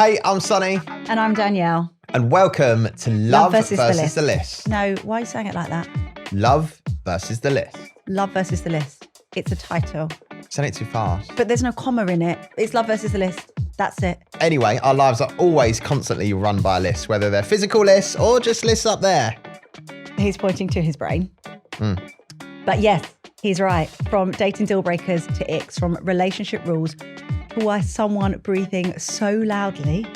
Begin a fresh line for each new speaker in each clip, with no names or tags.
Hey, I'm Sonny.
And I'm Danielle.
And welcome to Love versus the List.
No, why are you saying it like that?
Love versus the List.
Love versus the List. It's a title.
Saying it too fast.
But there's no comma in it. It's Love versus the List. That's it.
Anyway, our lives are always constantly run by lists, whether they're physical lists or just lists up there.
He's pointing to his brain. But yes, he's right. From dating deal breakers to icks, from relationship rules to why someone breathing so loudly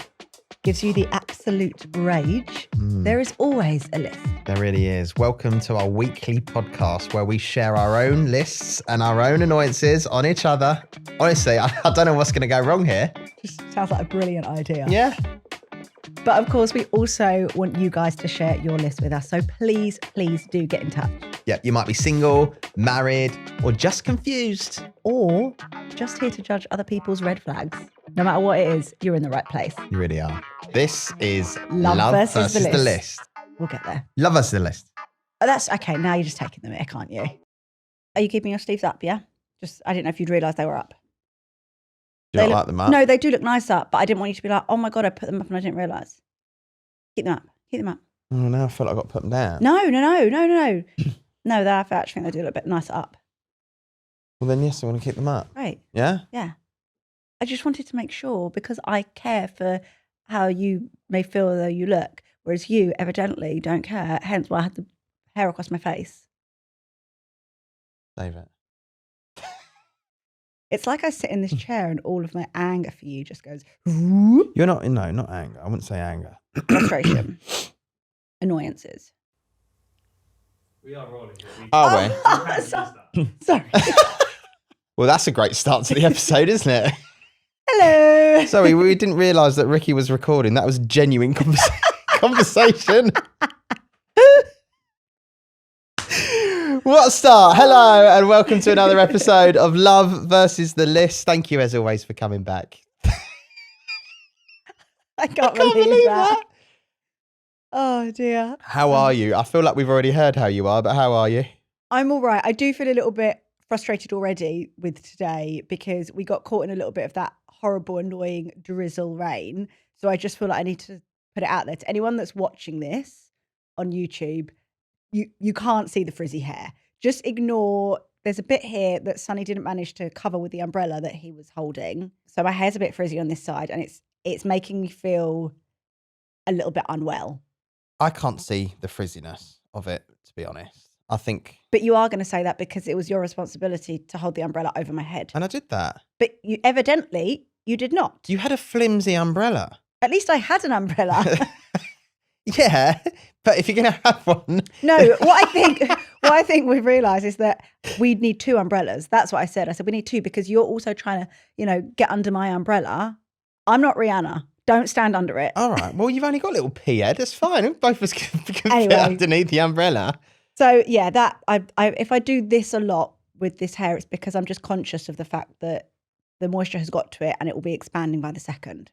gives you the absolute rage. There is always a list.
There really is. Welcome to our weekly podcast where we share our own lists and our own annoyances on each other. Honestly, I don't know what's going to go wrong here.
Just sounds like a brilliant idea.
Yeah.
But of course, we also want you guys to share your list with us. So please do get in touch.
Yeah, you might be single, married, or just confused.
Or just here to judge other people's red flags. No matter what it is, you're in the right place.
You really are. This is
Love versus the list. We'll get there.
Love versus the List.
Oh, that's okay. Now you're just taking the mick, aren't you? Are you keeping your sleeves up, yeah? I didn't know if you'd realised they were up.
Do you not like them up?
No, they do look nice up, but I didn't want you to be like, oh my God, I put them up and I didn't realise. Keep them up. Keep them up.
Oh, now I feel like I've got to put them down.
No. No, I actually think they do look a bit nicer up.
Well, then, yes, I want to keep them up.
Right.
Yeah?
Yeah. I just wanted to make sure because I care for how you may feel though you look, whereas you evidently don't care, hence why I had the hair across my face.
Save it.
It's like I sit in this chair and all of my anger for you just goes...
You're not, no, not anger. I wouldn't say anger.
Frustration. Annoyances.
We are rolling here.
Are we?
Sorry.
Well, that's a great start to the episode, isn't it?
Hello.
Sorry, we didn't realise that Ricky was recording. That was genuine conversation. What a start. Hello, and welcome to another episode of Love versus the List. Thank you, as always, for coming back.
I can't believe that. Oh, dear.
How are you? I feel like we've already heard how you are, but how are you?
I'm all right. I do feel a little bit frustrated already with today because we got caught in a little bit of that horrible, annoying drizzle rain. So I just feel like I need to put it out there to anyone that's watching this on YouTube. You can't see the frizzy hair. Just ignore, there's a bit here that Sonny didn't manage to cover with the umbrella that he was holding. So my hair's a bit frizzy on this side and it's making me feel a little bit unwell.
I can't see the frizziness of it, to be honest. I think...
But you are going to say that because it was your responsibility to hold the umbrella over my head.
And I did that.
But you evidently, you did not.
You had a flimsy umbrella.
At least I had an umbrella.
Yeah, but if you're going to have one...
No, what I think we've realised is that we need two umbrellas. That's what I said. I said, we need two because you're also trying to, get under my umbrella. I'm not Rihanna. Don't stand under it.
All right. Well, you've only got a little pea head. That's fine. Both of us can
Anyway.
fit underneath the umbrella.
So, yeah, that if I do this a lot with this hair, it's because I'm just conscious of the fact that the moisture has got to it and it will be expanding by the second.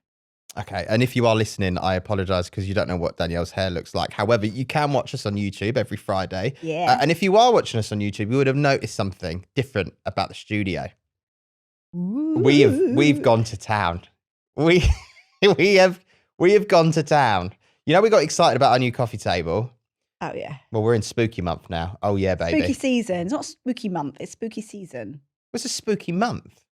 Okay. And if you are listening, I apologise because you don't know what Danielle's hair looks like. However, you can watch us on YouTube every Friday.
Yeah.
And if you are watching us on YouTube, you would have noticed something different about the studio.
Ooh.
We've gone to town. We have gone to town. We got excited about our new coffee table.
Oh, yeah.
Well, we're in spooky month now. Oh, yeah, baby.
Spooky season. It's not spooky month. It's spooky season.
It's a spooky month.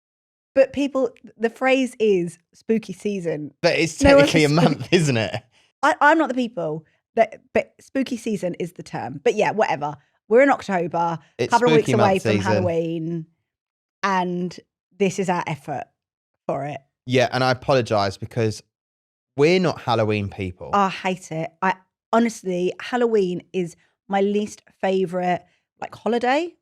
But the phrase is spooky season.
But it's technically a month, isn't it?
I'm not the people, but spooky season is the term. But yeah, whatever. We're in October, a couple of weeks away from Halloween, and this is our effort for it.
Yeah, and I apologise because we're not Halloween people.
I hate it. Honestly, Halloween is my least favourite holiday,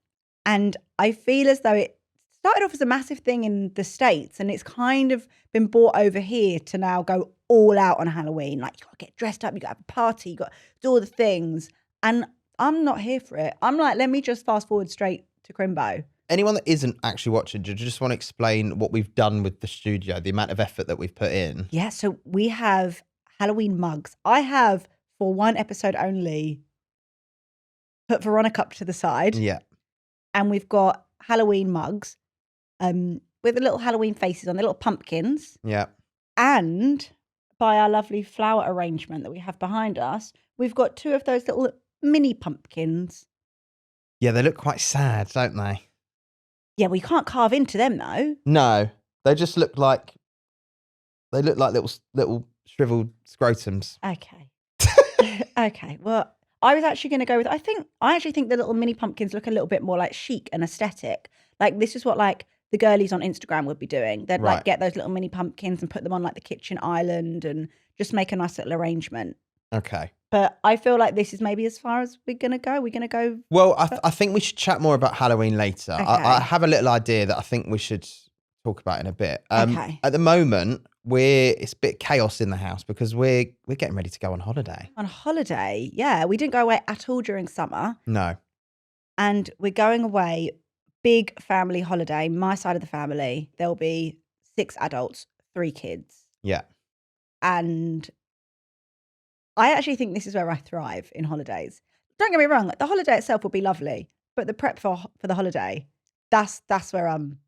and I feel as though it started off as a massive thing in the States and it's kind of been brought over here to now go all out on Halloween. You got to get dressed up, you got to have a party, you got to do all the things. And I'm not here for it. I'm like, let me just fast forward straight to Crimbo.
Anyone that isn't actually watching, do you just want to explain what we've done with the studio, the amount of effort that we've put in?
Yeah, so we have Halloween mugs. I have, for one episode only, put Veronica up to the side.
Yeah.
And we've got Halloween mugs. With the little Halloween faces on, the little pumpkins.
Yeah.
And by our lovely flower arrangement that we have behind us, we've got 2 of those little mini pumpkins.
Yeah, they look quite sad, don't they?
Yeah, we can't carve into them though.
No, they just look like little shriveled scrotums.
Okay. Okay. Well, I was actually going to go with. I actually think the little mini pumpkins look a little bit more like chic and aesthetic. Like this is what like the girlies on Instagram would be doing. They'd
Right.
like get those little mini pumpkins and put them on like the kitchen island and just make a nice little arrangement.
Okay.
But I feel like this is maybe as far as we're going to go. We're going to go.
Well, I think we should chat more about Halloween later. I
Okay.
have a little idea that I think we should talk about in a bit.
Okay.
At the moment, it's a bit chaos in the house because we're getting ready to go on holiday.
On holiday. Yeah. We didn't go away at all during summer.
No.
And we're going away, big family holiday, my side of the family. There'll be 6 adults, 3 kids.
Yeah.
And I actually think this is where I thrive in holidays. Don't get me wrong, the holiday itself will be lovely, but the prep for the holiday, that's where I'm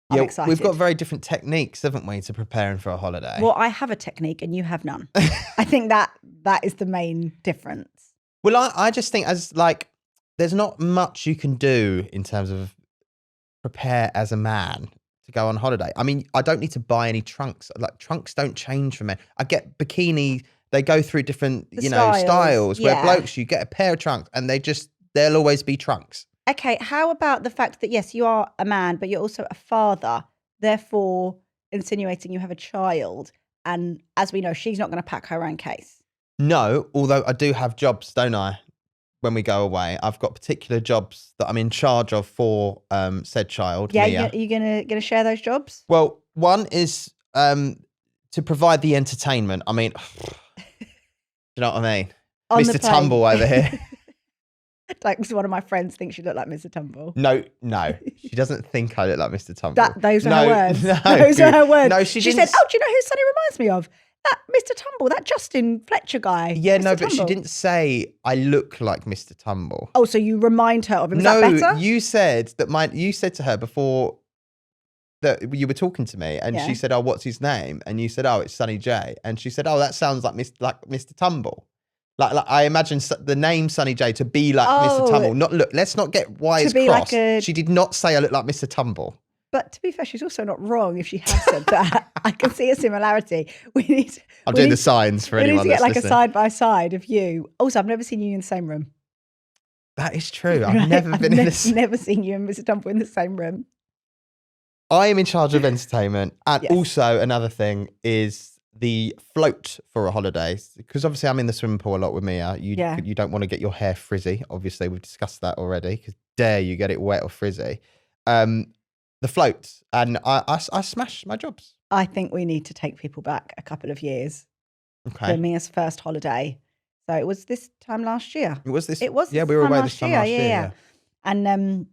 excited.
We've got very different techniques, haven't we, to preparing for a holiday?
Well, I have a technique and you have none. I think that is the main difference.
Well, I just think as like there's not much you can do in terms of prepare as a man to go on holiday. I mean, I don't need to buy any trunks. Like trunks don't change for men. I get bikini. They go through different, styles. Where
yeah.
blokes, you get a pair of trunks and they'll always be trunks.
Okay, how about the fact that, yes, you are a man, but you're also a father, therefore insinuating you have a child. And as we know, she's not going to pack her own case.
No, although I do have jobs, don't I? When we go away, I've got particular jobs that I'm in charge of for said child.
Yeah,
Mia.
you're gonna share those jobs?
Well, one is to provide the entertainment. I mean, you know what I mean?
On the
Mr
plane.
Tumble over here.
Like one of my friends thinks you look like Mr Tumble.
No, she doesn't think I look like Mr Tumble.
Those are her words.
No,
those are her words.
No,
she
didn't.
said, "Oh, do you know who Sonny reminds me of? That Mr Tumble, that Justin Fletcher guy."
Yeah,
Mr.
no, but she
Tumble.
didn't say I look like Mr Tumble.
Oh, so you remind her of him? Is
No,
that better?
you said to her before that you were talking to me, and
Yeah.
she said, "Oh, what's his name?" And you said, "Oh, it's Sonny J." And she said, "Oh, that sounds like Mr Tumble." Like I imagine the name Sonny J to be like
Oh.
Mr Tumble. Let's not get wise
To be
cross.
like
She did not say I look like Mr Tumble.
But to be fair, she's also not wrong if she has said that. I can see a similarity.
I'm doing the signs for
we need
anyone
to get
that's
like
listening.
a side by side of you. Also, I've never seen you in the same room.
That is true. I've
Right?
never been in this.
Never seen you and Mr Tumble in the same room.
I am in charge of entertainment. And
Yes.
also another thing is the float for a holiday. Because obviously I'm in the swimming pool a lot with Mia. You don't want to get your hair frizzy. Obviously, we've discussed that already. Because dare you get it wet or frizzy. The float. And I smashed my jobs.
I think we need to take people back a couple of years for
Okay.
Mia's first holiday. So it was this time last year.
It was this.
It was.
Yeah,
this
we were
time
away
last
this time last year. Yeah.
And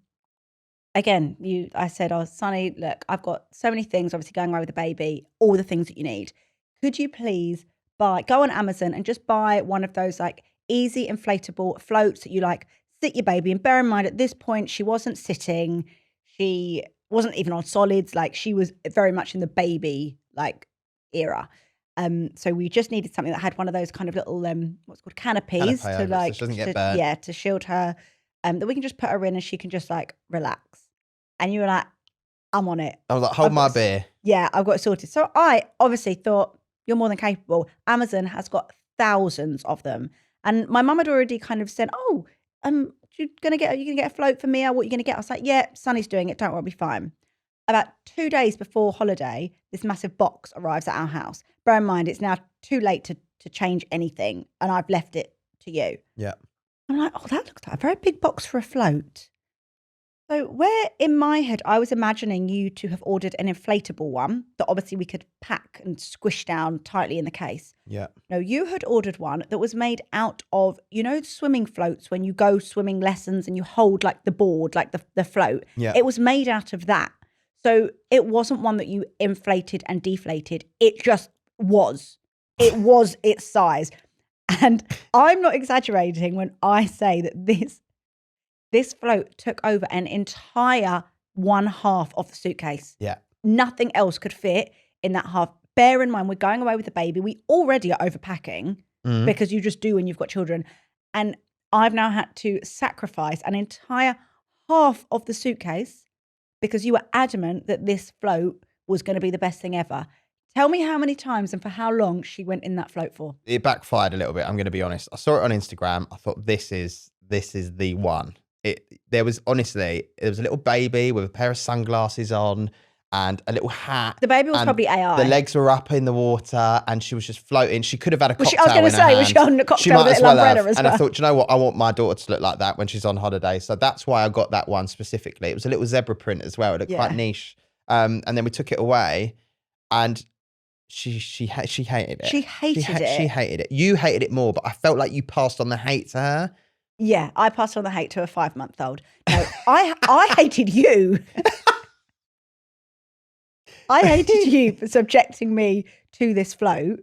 again, I said, "Oh, Sonny, look, I've got so many things. Obviously, going away with the baby, all the things that you need. Could you please go on Amazon and just buy one of those like easy inflatable floats that you like sit your baby in? Bear in mind, at this point, she wasn't sitting. She wasn't even on solids. Like she was very much in the baby like era. So we just needed something that had one of those kind of little what's called canopies
Canopy over it, so
like
she doesn't get burnt.
yeah, to shield her. That we can just put her in and she can just like relax." And you were like, "I'm on it."
I was like, hold
I've
my
got-
beer.
Yeah, I've got it sorted. So I obviously thought, you're more than capable. Amazon has got thousands of them. And my mum had already kind of said, "Oh, are you gonna get a float for Mia? What are you gonna get?" I was like, "Yeah, Sonny's doing it. Don't worry, I'll be fine." About 2 days before holiday, this massive box arrives at our house. Bear in mind, it's now too late to change anything, and I've left it to you.
Yeah.
I'm like, "Oh, that looks like a very big box for a float." So where in my head I was imagining you to have ordered an inflatable one that obviously we could pack and squish down tightly in the case.
Yeah.
No, you had ordered one that was made out of, swimming floats when you go swimming lessons and you hold like the board, like the float.
Yeah.
It was made out of that. So it wasn't one that you inflated and deflated. It just was. It was its size. And I'm not exaggerating when I say that this float took over an entire one half of the suitcase.
Yeah.
Nothing else could fit in that half. bear in mind, we're going away with the baby. We already are overpacking because you just do when you've got children. And I've now had to sacrifice an entire half of the suitcase because you were adamant that this float was going to be the best thing ever. Tell me how many times and for how long she went in that float for.
It backfired a little bit, I'm going to be honest. I saw it on Instagram. I thought, this is the one. There was a little baby with a pair of sunglasses on and a little hat.
The baby was probably AI.
The legs were up in the water and she was just floating. She could have had a cocktail
I was going to say, was she holding a cocktail with a little umbrella as well?
And I thought, you know what? I want my daughter to look like that when she's on holiday. So that's why I got that one specifically. It was a little zebra print as well. It looked quite niche. And then we took it away and she hated it. She hated it. You hated it more, but I felt like you passed on the hate to her.
Yeah, I passed on the hate to a 5-month-old. No, I hated you. I hated you for subjecting me to this float.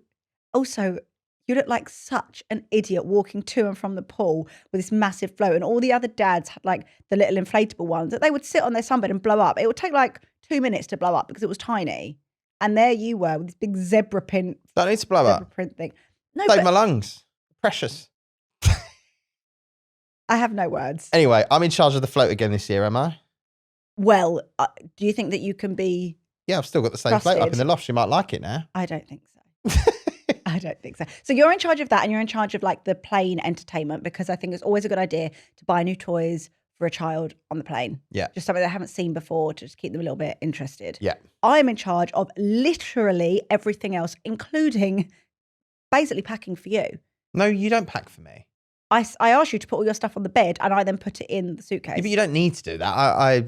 Also, you look like such an idiot walking to and from the pool with this massive float, and all the other dads had like the little inflatable ones that they would sit on their sunbed and blow up. It would take like 2 minutes to blow up because it was tiny. And there you were with this big zebra print.
Don't need to blow up.
Print thing. No,
save my lungs. Precious.
I have no words.
Anyway, I'm in charge of the float again this year, am I?
Well, do you think that you can be
Yeah, I've still got the same float up in the loft. She might like it now.
I don't think so. I don't think so. So you're in charge of that and you're in charge of like the plane entertainment because I think it's always a good idea to buy new toys for a child on the plane.
Yeah.
Just something they haven't seen before to just keep them a little bit interested.
Yeah.
I'm in charge of literally everything else, including basically packing for you.
No, you don't pack for me.
I asked you to put all your stuff on the bed and I then put it in the suitcase.
Yeah, but you don't need to do that.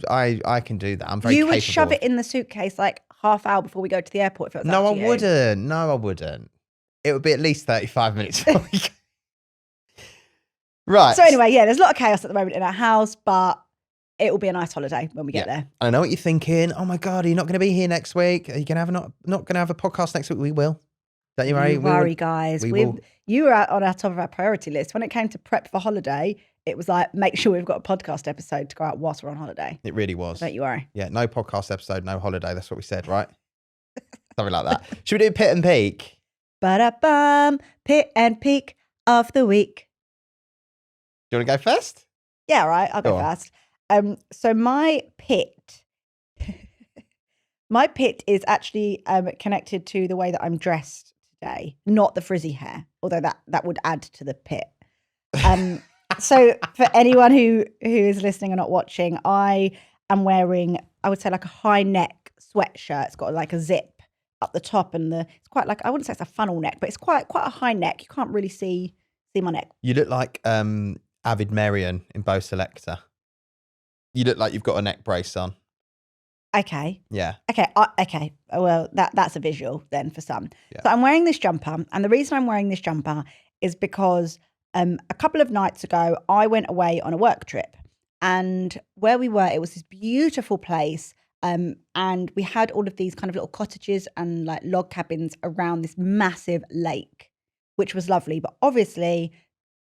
I can do that. I'm very capable.
You would shove it in the suitcase like half hour before we go to the airport if it was
No,
up to
I wouldn't. No, I wouldn't. It would be at least 35 minutes before we go. Right.
So anyway, yeah, there's a lot of chaos at the moment in our house, but it will be a nice holiday when we get there.
I know what you're thinking. Oh my God, are you not going to be here next week? Are you going to have not going to have a podcast next week? We will. Don't you worry.
Don't worry, guys. You were on our top of our priority list. When it came to prep for holiday, it was like, make sure we've got a podcast episode to go out whilst we're on holiday.
It really was.
Don't you worry.
Yeah, no podcast episode, no holiday. That's what we said, right? Something like that. Should we do Pit and Peak?
Ba-da-bum, Pit and Peak of the week.
Do you want to go first?
Yeah, right. I'll go first. So my pit is actually connected to the way that I'm dressed today, not the frizzy hair, although that would add to the pit. So for anyone who is listening and not watching, I am wearing, I would say like a high neck sweatshirt. It's got like a zip up the top and it's quite like, I wouldn't say it's a funnel neck, but it's quite a high neck. You can't really see my neck.
You look like Avid Marion in Bo Selector. You look like you've got a neck brace on.
Okay.
Yeah.
Okay. Okay. Well, that's a visual then for some.
Yeah.
So I'm wearing this jumper, and the reason I'm wearing this jumper is because a couple of nights ago I went away on a work trip, and where we were, it was this beautiful place, and we had all of these kind of little cottages and like log cabins around this massive lake, which was lovely. But obviously,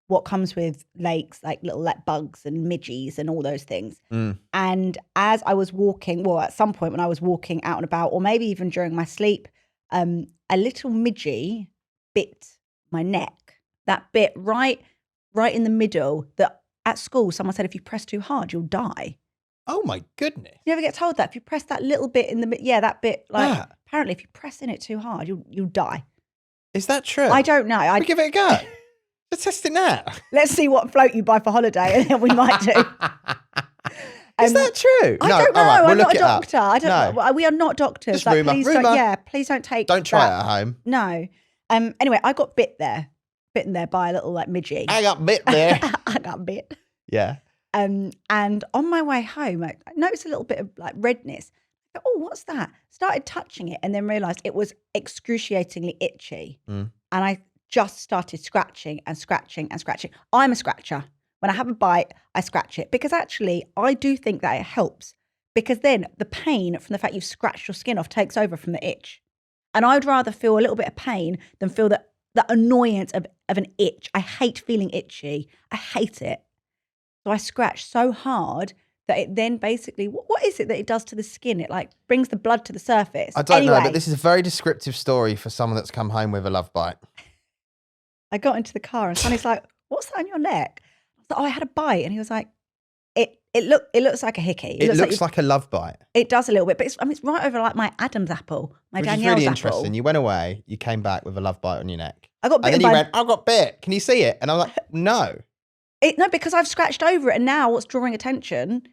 what comes with lakes, like little like bugs and midges and all those things. And as I was walking, well, at some point when I was walking out and about, or maybe even during my sleep, a little midgie bit my neck. That bit right in the middle that at school someone said if you press too hard, you'll die.
Oh my goodness.
You ever get told that? If you press that little bit in the, that bit, like apparently if you press in it too hard, you'll die.
Is that true?
I don't know.
I'd give it a go. Let's test it now.
Let's see what float you buy for holiday, and then we might do.
Is that true?
I don't know.
All right, we'll
I'm
look
not a
it
doctor.
Up.
I don't know. We are not doctors.
Just rumour.
Please don't take.
Don't try it at home.
No. Anyway, I got bitten there by a little like midgie.
I got bit there.
I got bit.
Yeah.
And on my way home, I noticed a little bit of like redness. I thought, oh, what's that? Started touching it, and then realised it was excruciatingly itchy. And I just started scratching and scratching and scratching. I'm a scratcher. When I have a bite, I scratch it because actually I do think that it helps, because then the pain from the fact you've scratched your skin off takes over from the itch. And I'd rather feel a little bit of pain than feel the annoyance of an itch. I hate feeling itchy. I hate it. So I scratched so hard that it then basically, what is it that it does to the skin? It like brings the blood to the surface.
I don't know, but this is a very descriptive story for someone that's come home with a love bite.
I got into the car and Sonny's like, what's that on your neck? I was like, oh, I had a bite. And he was like, it looks like a hickey.
It looks like a love bite.
It does a little bit, but it's right over like my Adam's apple, my Danielle's apple. Which is really
interesting. You went away, you came back with a love bite on your neck.
I got bitten
and then you went, I got bit. Can you see it? And I'm like, no.
No, because I've scratched over it, and now what's drawing attention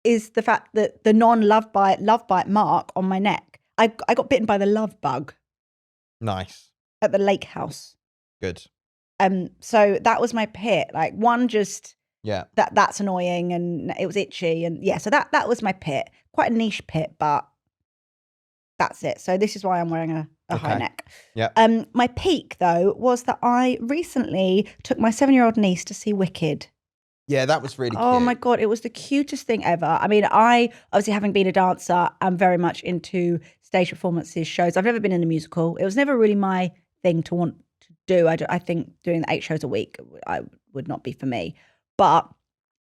is the fact that the non-love bite mark on my neck. I got bitten by the love bug.
Nice.
At the lake house.
Good.
So that was my pit. Like one just that's annoying, and it was itchy, and so that was my pit. Quite a niche pit, but that's it. So this is why I'm wearing a high neck.
Yeah.
My peak though was that I recently took my 7-year-old niece to see Wicked.
Yeah, that was really cute.
Oh my God, it was the cutest thing ever. I mean, I obviously, having been a dancer, I'm very much into stage performances, shows. I've never been in a musical. It was never really my thing to want to do. I think doing the 8 shows a week would not be for me. But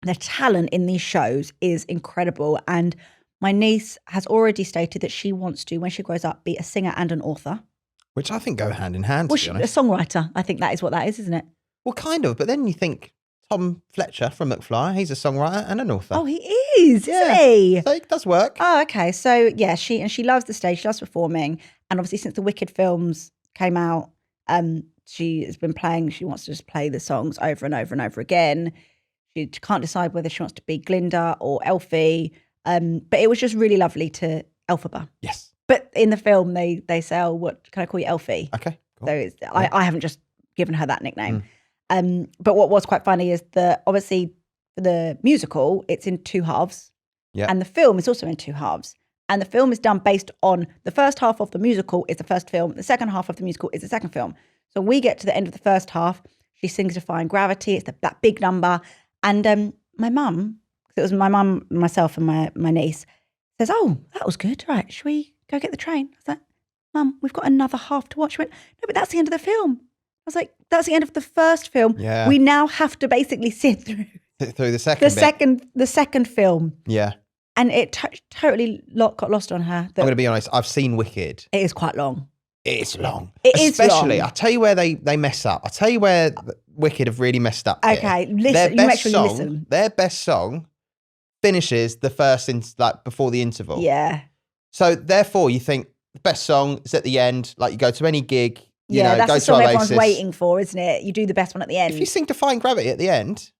the talent in these shows is incredible. And my niece has already stated that she wants to, when she grows up, be a singer and an author.
Which I think go hand in hand, to be honest.
A songwriter. I think that is what that is, isn't it?
Well, kind of. But then you think Tom Fletcher from McFly, he's a songwriter and an author.
Oh, he is, isn't he?
So it does work.
Oh, okay. So yeah, she loves the stage, she loves performing. And obviously since the Wicked films came out, she has been playing, she wants to just play the songs over and over and over again. She can't decide whether she wants to be Glinda or Elfie. But it was just really lovely to Elphaba.
Yes.
But in the film, they say, oh, what can I call you, Elfie?
Okay, cool.
So I haven't just given her that nickname. But what was quite funny is that obviously for the musical, it's in 2 halves.
Yeah.
And the film is also in 2 halves. And the film is done based on the first half of the musical is the first film. The second half of the musical is the second film. So we get to the end of the first half. She sings Defying Gravity. It's that big number. And my mum, it was my mum, myself and my niece, says, oh, that was good. Right, should we go get the train? I was like, Mum, we've got another half to watch. She went, no, but that's the end of the film. I was like, that's the end of the first film.
Yeah.
We now have to basically sit through
the second
film.
Yeah.
And it totally got lost on her.
I'm going to be honest, I've seen Wicked.
It is quite long.
It is long.
Especially,
I'll tell you where they mess up. I'll tell you where Wicked have really messed up.
Okay, listen. You make sure you listen.
Their best song finishes the first, before the interval.
Yeah.
So therefore, you think the best song is at the end. Like you go to any gig,
that's
go
the
to
song
Oasis.
Everyone's waiting for, isn't it? You do the best one at the end.
If you sing Defying Gravity at the end,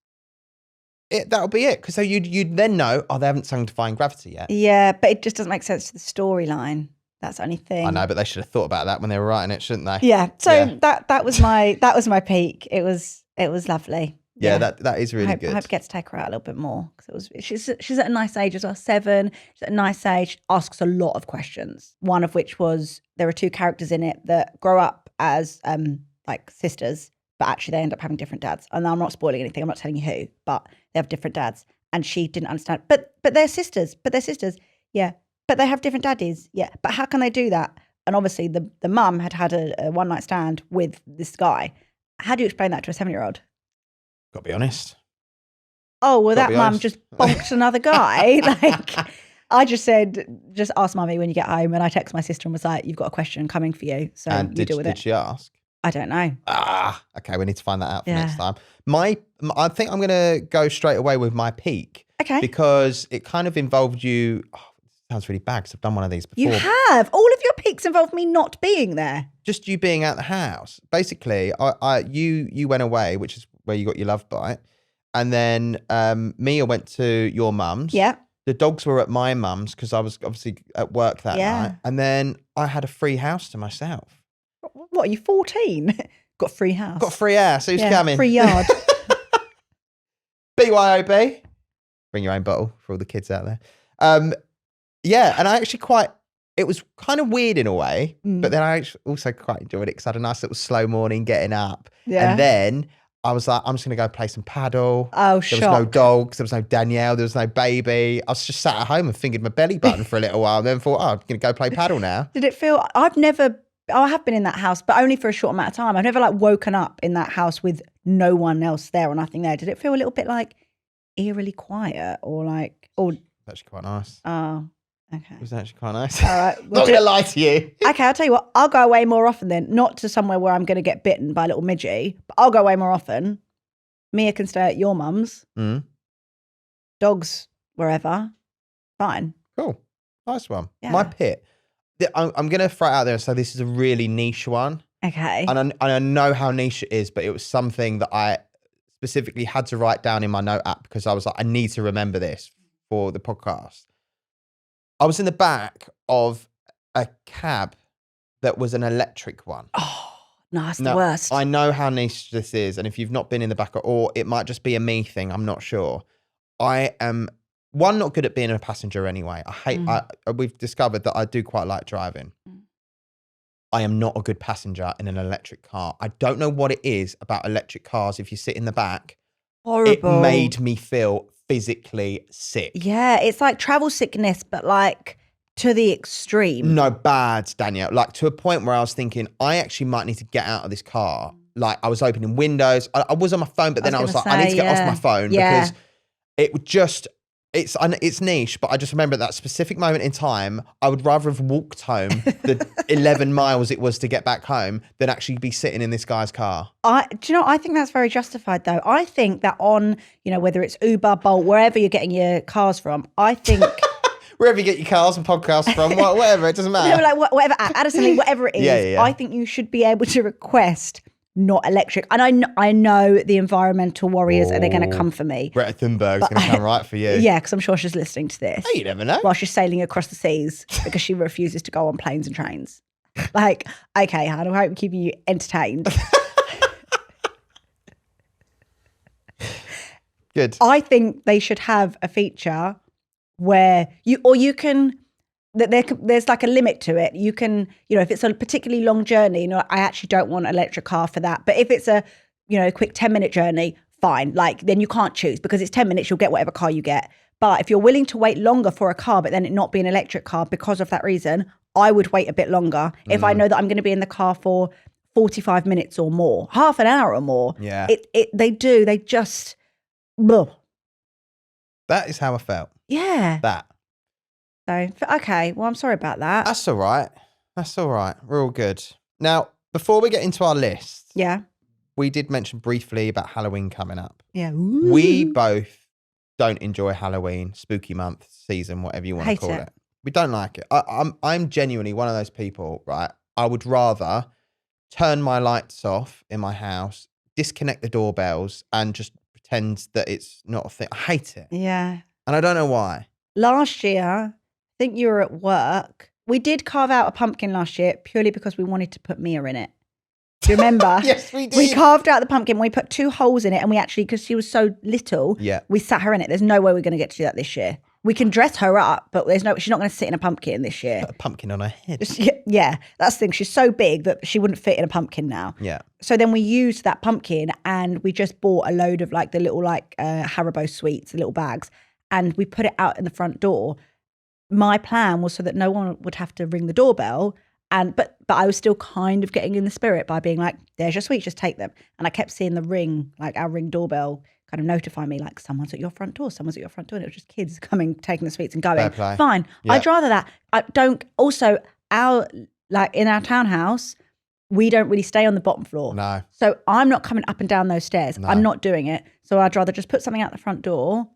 that'll be it. Because so you'd then know, they haven't sung Defying Gravity yet.
Yeah, but it just doesn't make sense to the storyline. That's the only thing.
I know, but they should have thought about that when they were writing it, shouldn't they?
Yeah. So that was my peak. It was lovely.
Yeah, that is really good.
I hope to get to take her out a little bit more because she's at a nice age as well. 7. She's at a nice age. Asks a lot of questions. One of which was there are 2 characters in it that grow up as like sisters, but actually they end up having different dads. And I'm not spoiling anything. I'm not telling you who, but they have different dads. And she didn't understand. But they're sisters. Yeah. But they have different daddies. Yeah. But how can they do that? And obviously the mum had a one night stand with this guy. How do you explain that to a 7-year-old?
Got to be honest.
Oh, well, that mum just bonked another guy. Like, I just said, just ask mummy when you get home. And I text my sister and was like, you've got a question coming for you. So
and
you deal with it.
Did she ask?
I don't know.
Okay. We need to find that out for next time. I think I'm going to go straight away with my peak.
Okay.
Because it kind of involved you. It sounds really bad because I've done one of these before.
You have. All of your peaks involve me not being there.
Just you being out the house. Basically, you went away, which is where you got your love bite. And then Mia went to your mum's.
Yeah.
The dogs were at my mum's because I was obviously at work that night. And then I had a free house to myself.
What, are you 14? Got a free house.
Got a free house. Who's coming?
Free yard.
BYOB. Bring your own bottle for all the kids out there. And I actually it was kind of weird in a way, but then I also quite enjoyed it because I had a nice little slow morning getting up. Yeah. And then I was like, I'm just going to go play some paddle.
Oh,
There was no dogs. There was no Danielle. There was no baby. I was just sat at home and fingered my belly button for a little while and then thought, I'm going to go play paddle now.
Did it feel, I have been in that house, but only for a short amount of time. I've never woken up in that house with no one else there or nothing there. Did it feel a little bit eerily quiet or Oh,
It's actually quite nice.
Oh, okay.
It was actually quite nice.
All right.
Not going to lie to you.
Okay, I'll tell you what. I'll go away more often then. Not to somewhere where I'm going to get bitten by a little midgie, but I'll go away more often. Mia can stay at your mum's.
Mm.
Dogs, wherever. Fine.
Cool. Nice one.
Yeah.
My pit. I'm going to throw it out there and say this is a really niche one.
Okay.
And I know how niche it is, but it was something that I specifically had to write down in my note app because I was like, I need to remember this for the podcast. I was in the back of a cab that was an electric one.
Oh, no, that's the worst.
I know how niche this is. And if you've not been in the back, or it might just be a me thing, I'm not sure. I am, one, not good at being a passenger anyway. We've discovered that I do quite like driving. I am not a good passenger in an electric car. I don't know what it is about electric cars. If you sit in the back,
Horrible.
It made me feel physically sick.
Yeah, it's like travel sickness, but like to the extreme.
No, bad, Danielle. Like to a point where I was thinking, I actually might need to get out of this car. Like I was opening windows. I was on my phone, but then I was like, I need to get off my phone because it would just, it's niche, but I just remember at that specific moment in time, I would rather have walked home the 11 miles it was to get back home than actually be sitting in this guy's car.
Do you know, I think that's very justified though. I think that on, you know, whether it's Uber, Bolt, wherever you're getting your cars from, I think...
Wherever you get your cars and podcasts from, whatever, it doesn't matter.
No, like whatever, Addison, whatever it is, I think you should be able to request not electric. And I know the environmental warriors are they going to come for me.
Greta Thunberg's going to come right for you.
Yeah, because I'm sure she's listening to this.
Oh, you never know.
While she's sailing across the seas because she refuses to go on planes and trains. Like, okay, hon, I hope I'm keeping you entertained.
Good.
I think they should have a feature where there's like a limit to it. You can, you know, if it's a particularly long journey, you know, I actually don't want an electric car for that. But if it's a, you know, quick 10-minute journey, fine. Like then you can't choose because it's 10 minutes, you'll get whatever car you get. But if you're willing to wait longer for a car, but then it not be an electric car because of that reason, I would wait a bit longer if I know that I'm going to be in the car for 45 minutes or more, half an hour or more.
Yeah.
They just, ugh.
That is how I felt.
Yeah.
That.
So, okay, well, I'm sorry about that.
That's all right. That's all right. We're all good. Now, before we get into our list, we did mention briefly about Halloween coming up.
Yeah.
Ooh. We both don't enjoy Halloween, spooky month, season, whatever you want to call it. We don't like it. I'm genuinely one of those people, right? I would rather turn my lights off in my house, disconnect the doorbells, and just pretend that it's not a thing. I hate it.
Yeah.
And I don't know why.
Last year, I think you were at work. We did carve out a pumpkin last year purely because we wanted to put Mia in it. Do you remember?
Yes, we did.
We carved out the pumpkin. We put 2 holes in it and we actually, because she was so little, we sat her in it. There's no way we're going to get to do that this year. We can dress her up, but she's not going to sit in a pumpkin this year.
Put a pumpkin on her head.
Yeah, that's the thing. She's so big that she wouldn't fit in a pumpkin now.
Yeah.
So then we used that pumpkin and we just bought a load of like the little Haribo sweets, the little bags, and we put it out in the front door. My plan was so that no one would have to ring the doorbell. But I was still kind of getting in the spirit by being like, there's your sweets, just take them. And I kept seeing the ring, like our Ring doorbell kind of notify me like someone's at your front door. And it was just kids coming, taking the sweets and going. Fine. Yeah. I'd rather that. Also in our townhouse, we don't really stay on the bottom floor.
No.
So I'm not coming up and down those stairs. No. I'm not doing it. So I'd rather just put something out the front door.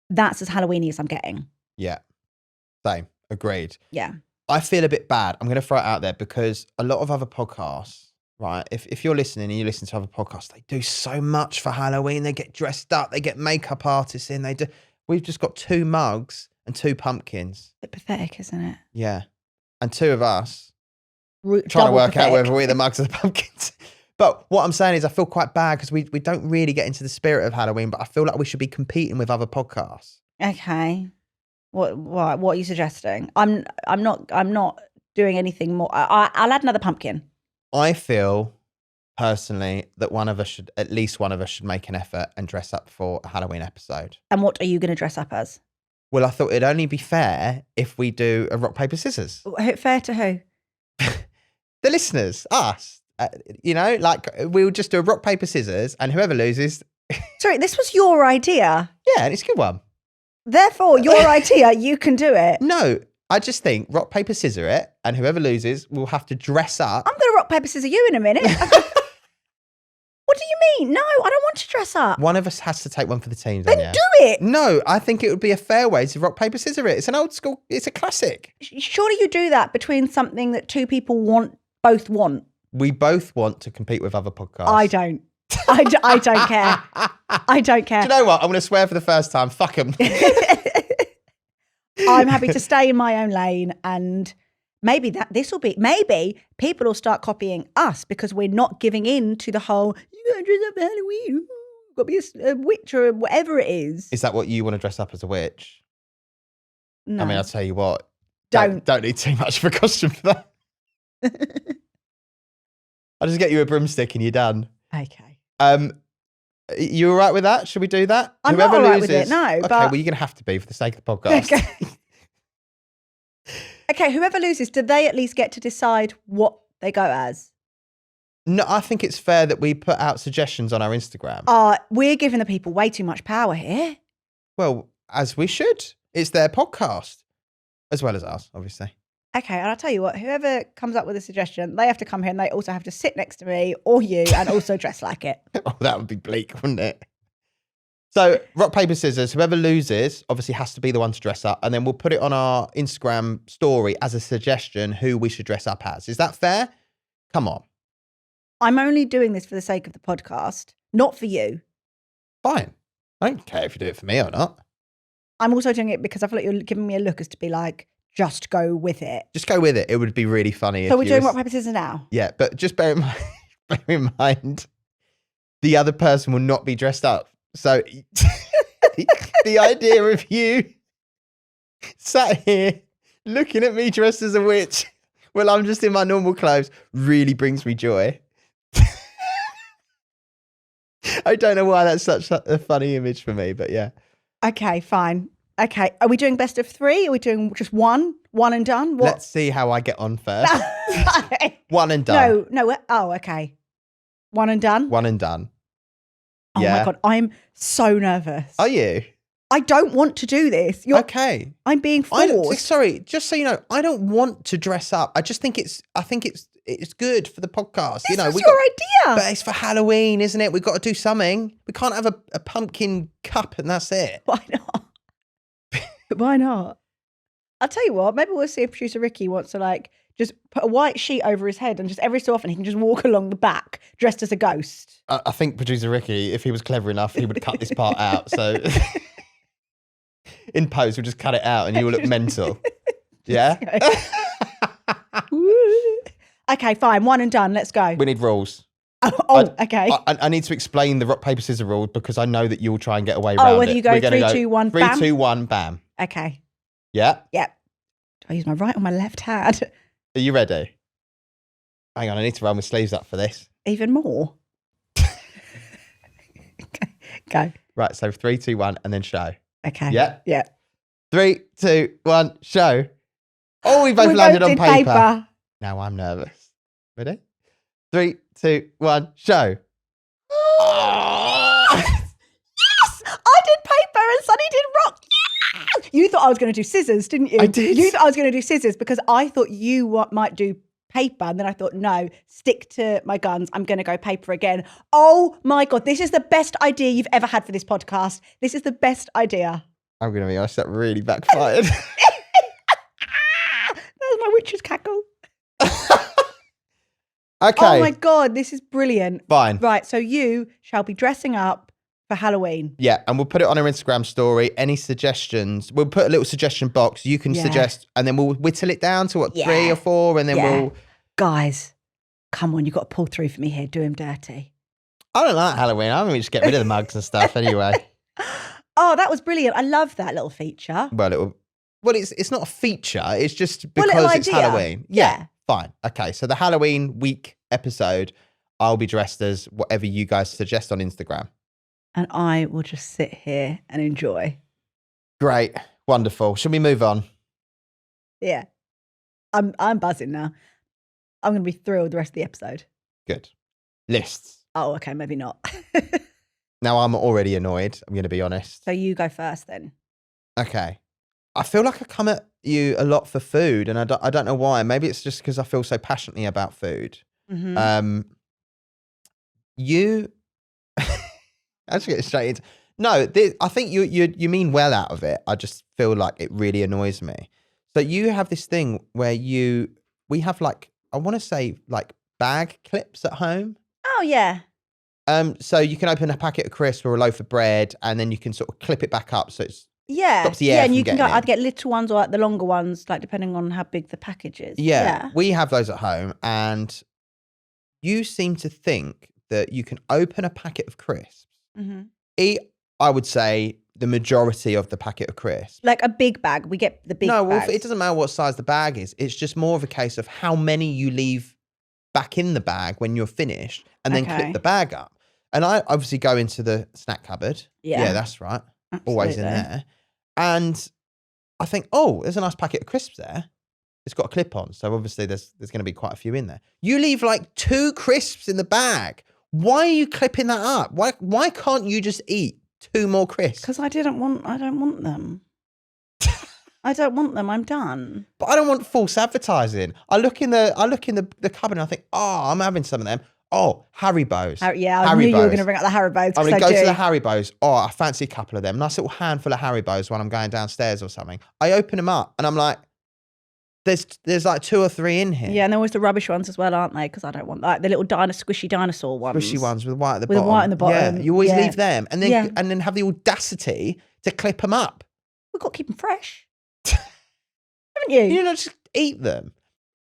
That's as Halloween-y as I'm getting.
Yeah. Same. Agreed.
Yeah.
I feel a bit bad. I'm going to throw it out there because a lot of other podcasts, right? If you're listening and you listen to other podcasts, they do so much for Halloween. They get dressed up. They get makeup artists in. They do. We've just got 2 mugs and 2 pumpkins.
A bit pathetic, isn't it?
Yeah. And 2 of us trying to work out whether we're the mugs or the pumpkins. But what I'm saying is I feel quite bad because we don't really get into the spirit of Halloween, but I feel like we should be competing with other podcasts.
Okay. What are you suggesting? I'm not doing anything more. I'll add another pumpkin.
I feel personally that at least one of us should make an effort and dress up for a Halloween episode.
And what are you going to dress up as?
Well, I thought it'd only be fair if we do a rock, paper, scissors.
Fair to who?
The listeners, us. We'll just do a rock, paper, scissors and whoever loses.
Sorry, this was your idea.
Yeah, and it's a good one.
Therefore, your idea, you can do it.
No, I just think rock, paper, scissor it, and whoever loses will have to dress up.
I'm going to rock, paper, scissor you in a minute. What do you mean? No, I don't want to dress up.
One of us has to take one for the team.
Then
Danielle.
do it.
No, I think it would be a fair way to rock, paper, scissor it. It's an old school, it's a classic.
Surely you do that between something that two people both want.
We both want to compete with other podcasts.
I don't. I don't care. I don't care.
Do you know what? I'm going to swear for the first time. Fuck them.
I'm happy to stay in my own lane, and maybe maybe people will start copying us because we're not giving in to the whole, you got to dress up for Halloween, got to be a witch or whatever it is.
Is that what you want to dress up as a witch?
No.
I mean, I'll tell you what.
Don't
need too much of a costume for that. I'll just get you a broomstick and you're done.
Okay.
You all right with that? Should we do that?
I'm
Whoever
not all right
loses,
with it, no.
Okay,
but...
well, you're going to have to be for the sake of the podcast.
Okay, whoever loses, do they at least get to decide what they go as?
No, I think it's fair that we put out suggestions on our Instagram.
We're giving the people way too much power here.
Well, as we should. It's their podcast, as well as ours, obviously.
Okay, and I'll tell you what, whoever comes up with a suggestion, they have to come here and they also have to sit next to me or you and also dress like it.
Oh, that would be bleak, wouldn't it? So, rock, paper, scissors. Whoever loses obviously has to be the one to dress up. And then we'll put it on our Instagram story as a suggestion who we should dress up as. Is that fair? Come on.
I'm only doing this for the sake of the podcast, not for you.
Fine. I don't care if you do it for me or not.
I'm also doing it because I feel like you're giving me a look as to be like, just go with it.
Just go with it. It would be really funny.
So we're doing rock, paper, scissors now?
Yeah, but just bear in mind, the other person will not be dressed up. So the idea of you sat here looking at me dressed as a witch while I'm just in my normal clothes really brings me joy. I don't know why that's such a funny image for me, but yeah.
Okay, fine. Okay, are we doing best of 3? Are we doing just one and done? What?
Let's see how I get on first. One and done.
No. Oh, okay. One and done?
One and done.
Oh my God, I'm so nervous.
Are you?
I don't want to do this.
Okay.
I'm being forced.
Sorry, just so you know, I don't want to dress up. I think it's good for the podcast.
This was your idea.
But it's for Halloween, isn't it? We've got to do something. We can't have a pumpkin cup and that's it.
Why not? Why not? I'll tell you what, maybe we'll see if producer Ricky wants to just put a white sheet over his head and just every so often he can just walk along the back dressed as a ghost.
I think producer Ricky, if he was clever enough, he would cut this part out. So in post, we'll just cut it out and you will look mental. Yeah?
Okay, fine. One and done. Let's go.
We need rules.
Okay.
I need to explain the rock, paper, scissors rule because I know that you'll try and get away around it.
Oh, whether you go 3, 2, 1, bam?
3, 2, 1, bam.
Okay.
Yeah?
Yep. Do I use my right or my left hand?
Are you ready? Hang on, I need to roll my sleeves up for this.
Even more? Okay, go.
Right, so 3, 2, 1, and then show.
Okay.
Yeah?
Yeah.
3, 2, 1, show. Oh, we both landed on paper. Now I'm nervous. Ready? 3, 2, 1, show.
Yes! I did paper and Sonny did rock. Yes! You thought I was going to do scissors, didn't you?
I did.
You thought I was going to do scissors because I thought you might do paper. And then I thought, no, stick to my guns. I'm going to go paper again. Oh my God, this is the best idea you've ever had for this podcast. This is the best idea.
I'm going to be honest, that really backfired.
That was my witch's cackle.
Okay.
Oh my God, this is brilliant.
Fine.
Right, so you shall be dressing up for Halloween.
Yeah, and we'll put it on our Instagram story. Any suggestions? We'll put a little suggestion box. You can suggest, and then we'll whittle it down to 3 or 4, and then we'll...
Guys, come on, you've got to pull through for me here. Do him dirty.
I don't like Halloween. I mean, we just get rid of the mugs and stuff anyway.
Oh, that was brilliant. I love that little feature.
Well, it's not a feature. It's just because it's Halloween.
Yeah.
Fine. Okay, so the Halloween week episode, I'll be dressed as whatever you guys suggest on Instagram.
And I will just sit here and enjoy.
Great. Wonderful. Shall we move on?
Yeah. I'm buzzing now. I'm going to be thrilled the rest of the episode.
Good. Lists.
Oh, okay, maybe not.
Now I'm already annoyed, I'm going to be honest.
So you go first then.
Okay. I feel like I come at you a lot for food, and I don't know why. Maybe it's just because I feel so passionately about food.
Mm-hmm.
You, I just get straight into. No, I think you mean well out of it. I just feel like it really annoys me. So you have this thing where we have like, I want to say like bag clips at home.
Oh yeah.
So you can open a packet of crisps or a loaf of bread, and then you can sort of clip it back up so it's stops the air
and
from
you can go.
getting in.
I'd get little ones or like the longer ones, like depending on how big the package is.
Yeah, we have those at home, and you seem to think that you can open a packet of crisps, eat, I would say, the majority of the packet of crisps.
Like a big bag. We get the big bags.
No, well, it doesn't matter what size the bag is. It's just more of a case of how many you leave back in the bag when you're finished, and then clip the bag up. And I obviously go into the snack cupboard. Yeah, that's right.
Absolutely.
Always in there. And I think, oh, there's a nice packet of crisps there. It's got a clip on, so obviously there's going to be quite a few in there. You leave like 2 crisps in the bag. Why are you clipping that up? Why can't you just eat 2 more crisps?
Because I don't want them. I don't want them. I'm done.
But I don't want false advertising. I look in the cupboard and I think, oh, I'm having some of them. Oh, Haribos.
I knew you were going to bring up the Haribos.
I'm going to go to the Haribos. Oh, I fancy a couple of them. Nice little handful of Haribos when I'm going downstairs or something. I open them up and I'm like, there's like 2 or 3 in here.
Yeah, and they're always the rubbish ones as well, aren't they? Because I don't want like the little squishy dinosaur ones.
Squishy ones with white at the
bottom.
With
white on the bottom.
Yeah, you always leave them and then have the audacity to clip them up.
We've got to keep them fresh. Haven't you?
You know, just eat them.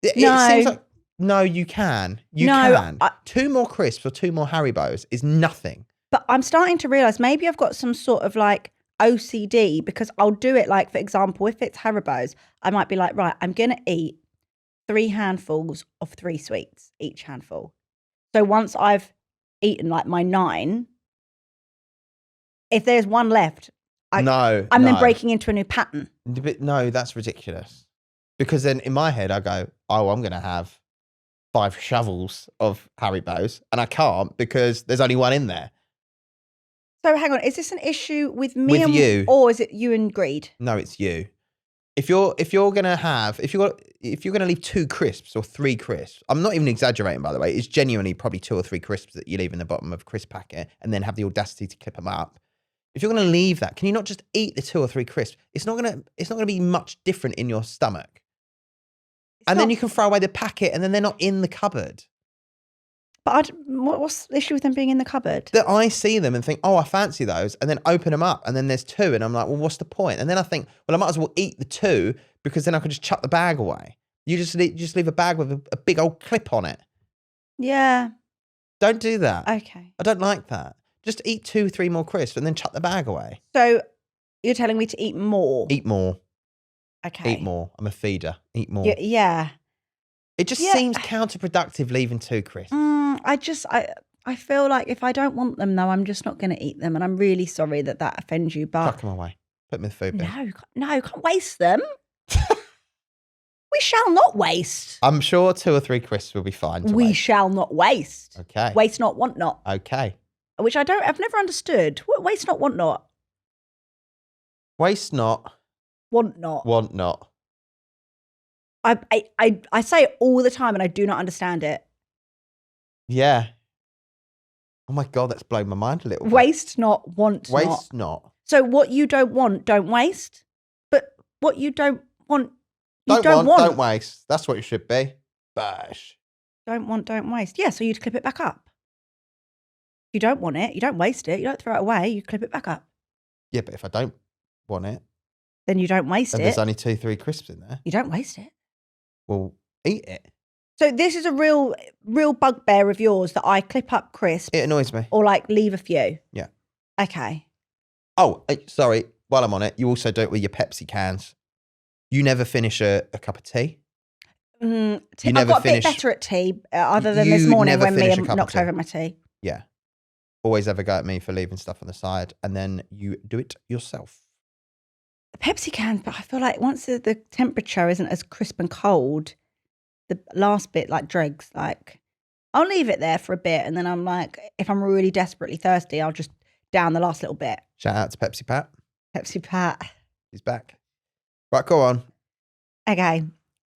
It seems like, no, you can. You can. 2 more crisps or 2 more Haribos is nothing.
But I'm starting to realise maybe I've got some sort of like OCD because I'll do it like, for example, if it's Haribos, I might be like, right, I'm going to eat 3 handfuls of 3 sweets, each handful. So once I've eaten like my 9, if there's one left, I'm then breaking into a new pattern.
But no, that's ridiculous. Because then in my head, I go, oh, I'm going to have 5 shovels of Haribos, and I can't because there's only one in there.
So hang on, is this an issue with me
with you,
or is it you and greed?
No, it's you. If you're gonna leave 2 crisps or 3 crisps, I'm not even exaggerating, by the way. It's genuinely probably 2 or 3 crisps that you leave in the bottom of a crisp packet, and then have the audacity to clip them up. If you're gonna leave that, can you not just eat the 2 or 3 crisps? It's not gonna be much different in your stomach. Then you can throw away the packet, and then they're not in the cupboard.
But what's the issue with them being in the cupboard?
That I see them and think, oh, I fancy those, and then open them up, and then there's 2, and I'm like, well, what's the point? And then I think, well, I might as well eat the 2 because then I could just chuck the bag away. You just leave a bag with a big old clip on it.
Yeah.
Don't do that.
Okay.
I don't like that. Just eat 2, 3 more crisps and then chuck the bag away.
So you're telling me to eat more?
Eat more.
Okay.
Eat more. I'm a feeder. Eat more.
Yeah.
It just seems counterproductive leaving 2 crisps.
I feel like if I don't want them, though, I'm just not going to eat them. And I'm really sorry that offends you. But
chuck them away. Put them in the food bin.
No, can't waste them. We shall not waste.
I'm sure 2 or 3 crisps will be fine.
We shall not waste.
Okay.
Waste not, want not.
Okay.
Which I've never understood. What waste not, want not?
Waste not.
Want not.
Want not.
I say it all the time and I do not understand it.
Yeah. Oh my God, that's blown my mind a little bit.
Waste not, want not.
Waste not.
So what you don't want, don't waste. But what you don't want, you don't want.
Don't waste. That's what it should be. Bash.
Don't want, don't waste. Yeah, so you'd clip it back up. You don't want it, you don't waste it, you don't throw it away, you clip it back up.
Yeah, but if I don't want it,
then you don't waste it.
There's only 2, 3 crisps in there.
You don't waste it.
Well, eat it.
So this is a real bugbear of yours that I clip up crisps.
It annoys me.
Or like leave a few.
Yeah.
Okay.
Oh, sorry. While I'm on it, you also do it with your Pepsi cans. You never finish a cup of tea.
I've got a bit better at tea, other than this morning when me knocked over my tea.
Yeah. Always ever go at me for leaving stuff on the side, and then you do it yourself.
The Pepsi can, but I feel like once the temperature isn't as crisp and cold, the last bit like dregs. Like I'll leave it there for a bit, and then I'm like, if I'm really desperately thirsty, I'll just down the last little bit.
Shout out to Pepsi Pat.
Pepsi Pat.
He's back. Right, go on.
Okay.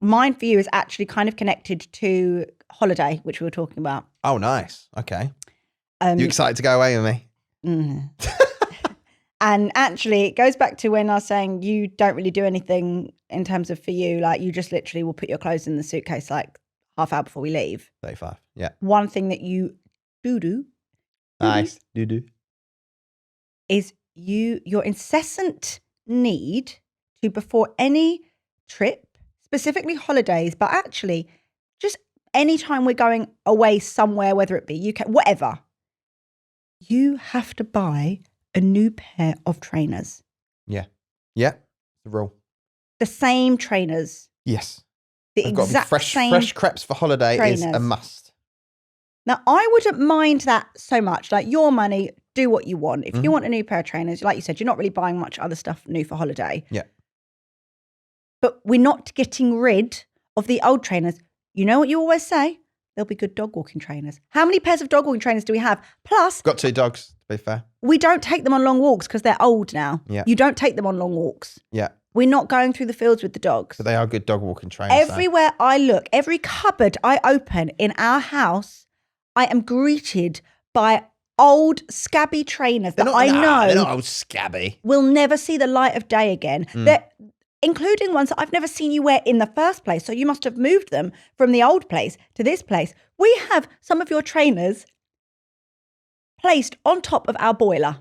Mine for you is actually kind of connected to holiday, which we were talking about.
Oh, nice. Okay. You excited to go away with me?
Mm. And actually, it goes back to when I was saying you don't really do anything in terms of for you. Like, you just literally will put your clothes in the suitcase like half hour before we leave.
35. Yeah.
One thing that you do
Nice. Do.
Is your incessant need to, before any trip, specifically holidays, but actually just any time we're going away somewhere, whether it be UK, whatever, you have to buy a new pair of trainers.
Yeah. Yeah. The rule.
The same trainers.
Yes.
The
They've got to be
exact same
fresh crepes for holiday
trainers.
is a must.
Now, I wouldn't mind that so much. Like, your money, do what you want. If you want a new pair of trainers, like you said, you're not really buying much other stuff new for holiday.
Yeah.
But we're not getting rid of the old trainers. You know what you always say? They'll be good dog walking trainers. How many pairs of dog walking trainers do we have? Plus,
Got 2 dogs, to be fair.
we don't take them on long walks because they're old now.
Yeah.
You don't take them on long walks.
Yeah.
We're not going through the fields with the dogs.
But they are good dog walking trainers.
Everywhere I look, every cupboard I open in our house, I am greeted by old scabby trainers that I know
they're not old scabby.
will never see the light of day again. They're including ones that I've never seen you wear in the first place. So you must have moved them from the old place to this place. We have some of your trainers placed on top of our boiler.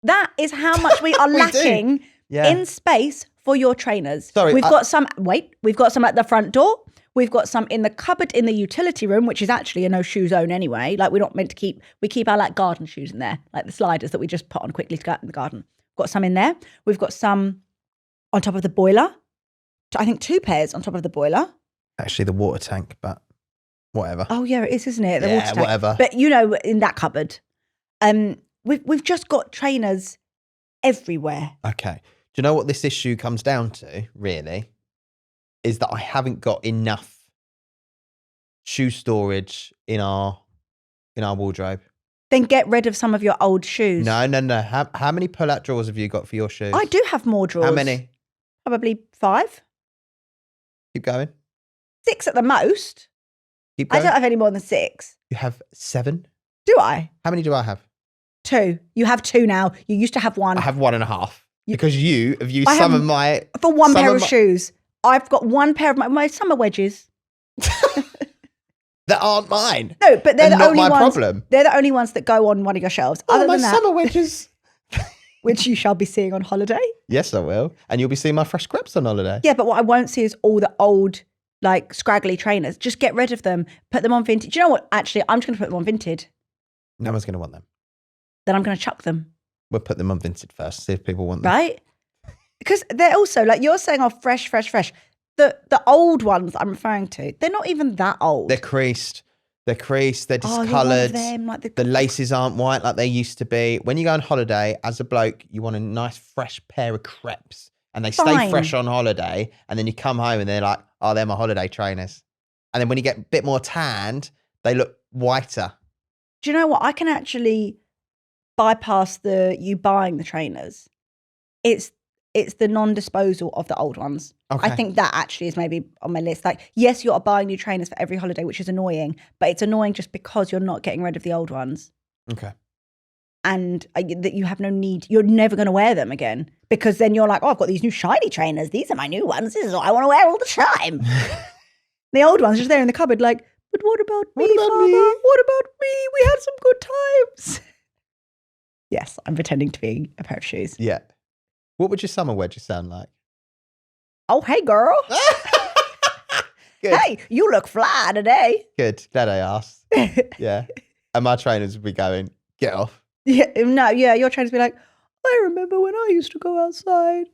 That is how much we are lacking in space for your trainers.
Sorry,
we've got some at the front door. We've got some in the cupboard in the utility room, which is actually a no shoe zone anyway. Like, we're not meant to we keep our like garden shoes in there, like the sliders that we just put on quickly to go out in the garden. We've got some in there. We've got some on top of the boiler. I think 2 pairs on top of the boiler.
Actually, the water tank, but whatever.
Oh yeah, it is, isn't it? The water tank.
Whatever.
But you know, in that cupboard, we've just got trainers everywhere.
Okay. Do you know what this issue comes down to, really? Is that I haven't got enough shoe storage in our wardrobe.
Then get rid of some of your old shoes.
No. How many pull-out drawers have you got for your shoes?
I do have more drawers.
How many?
Probably 5.
Keep going.
6 at the most.
Keep going.
I don't have any more than 6.
You have 7?
Do I?
How many do I have?
2. You have 2 now. You used to have 1.
I have 1.5. Because you have used some of my...
For one pair of shoes. I've got 1 pair of my summer wedges.
That aren't mine.
No, but they're the only ones.
Problem.
They're the only ones that go on one of your shelves.
Oh,
Other
my
than that,
summer wedges.
which you shall be seeing on holiday.
Yes, I will. And you'll be seeing my fresh crepes on holiday.
Yeah, but what I won't see is all the old, like, scraggly trainers. Just get rid of them. Put them on Vinted. Do you know what? Actually, I'm just going to put them on Vinted.
No one's going to want them.
Then I'm going to chuck them.
We'll put them on Vinted first, see if people want them.
Right? Because they're also, like, you're saying, oh, fresh. The old ones I'm referring to, they're not even that old.
They're creased. They're discoloured.
Like
the laces aren't white like they used to be. When you go on holiday, as a bloke, you want a nice fresh pair of crepes. And they stay fresh on holiday. And then you come home and they're like, oh, they're my holiday trainers. And then when you get a bit more tanned, they look whiter.
Do you know what? I can actually bypass you buying the trainers. It's the non-disposal of the old ones.
Okay.
I think that actually is maybe on my list. Like, yes, you are buying new trainers for every holiday, which is annoying, but it's annoying just because you're not getting rid of the old ones.
Okay.
And that you have no need. You're never going to wear them again because then you're like, oh, I've got these new shiny trainers. These are my new ones. This is what I want to wear all the time. The old ones just there in the cupboard like, but what about me, Mama? What about me? We had some good times. Yes, I'm pretending to be a pair of shoes.
Yeah. What would your summer wedges sound like?
Oh, hey, girl.
Good.
Hey, you look fly today.
Good. Glad I asked. Yeah. And my trainers would be going, get off.
Yeah, no, yeah, your trainers would be like, I remember when I used to go outside.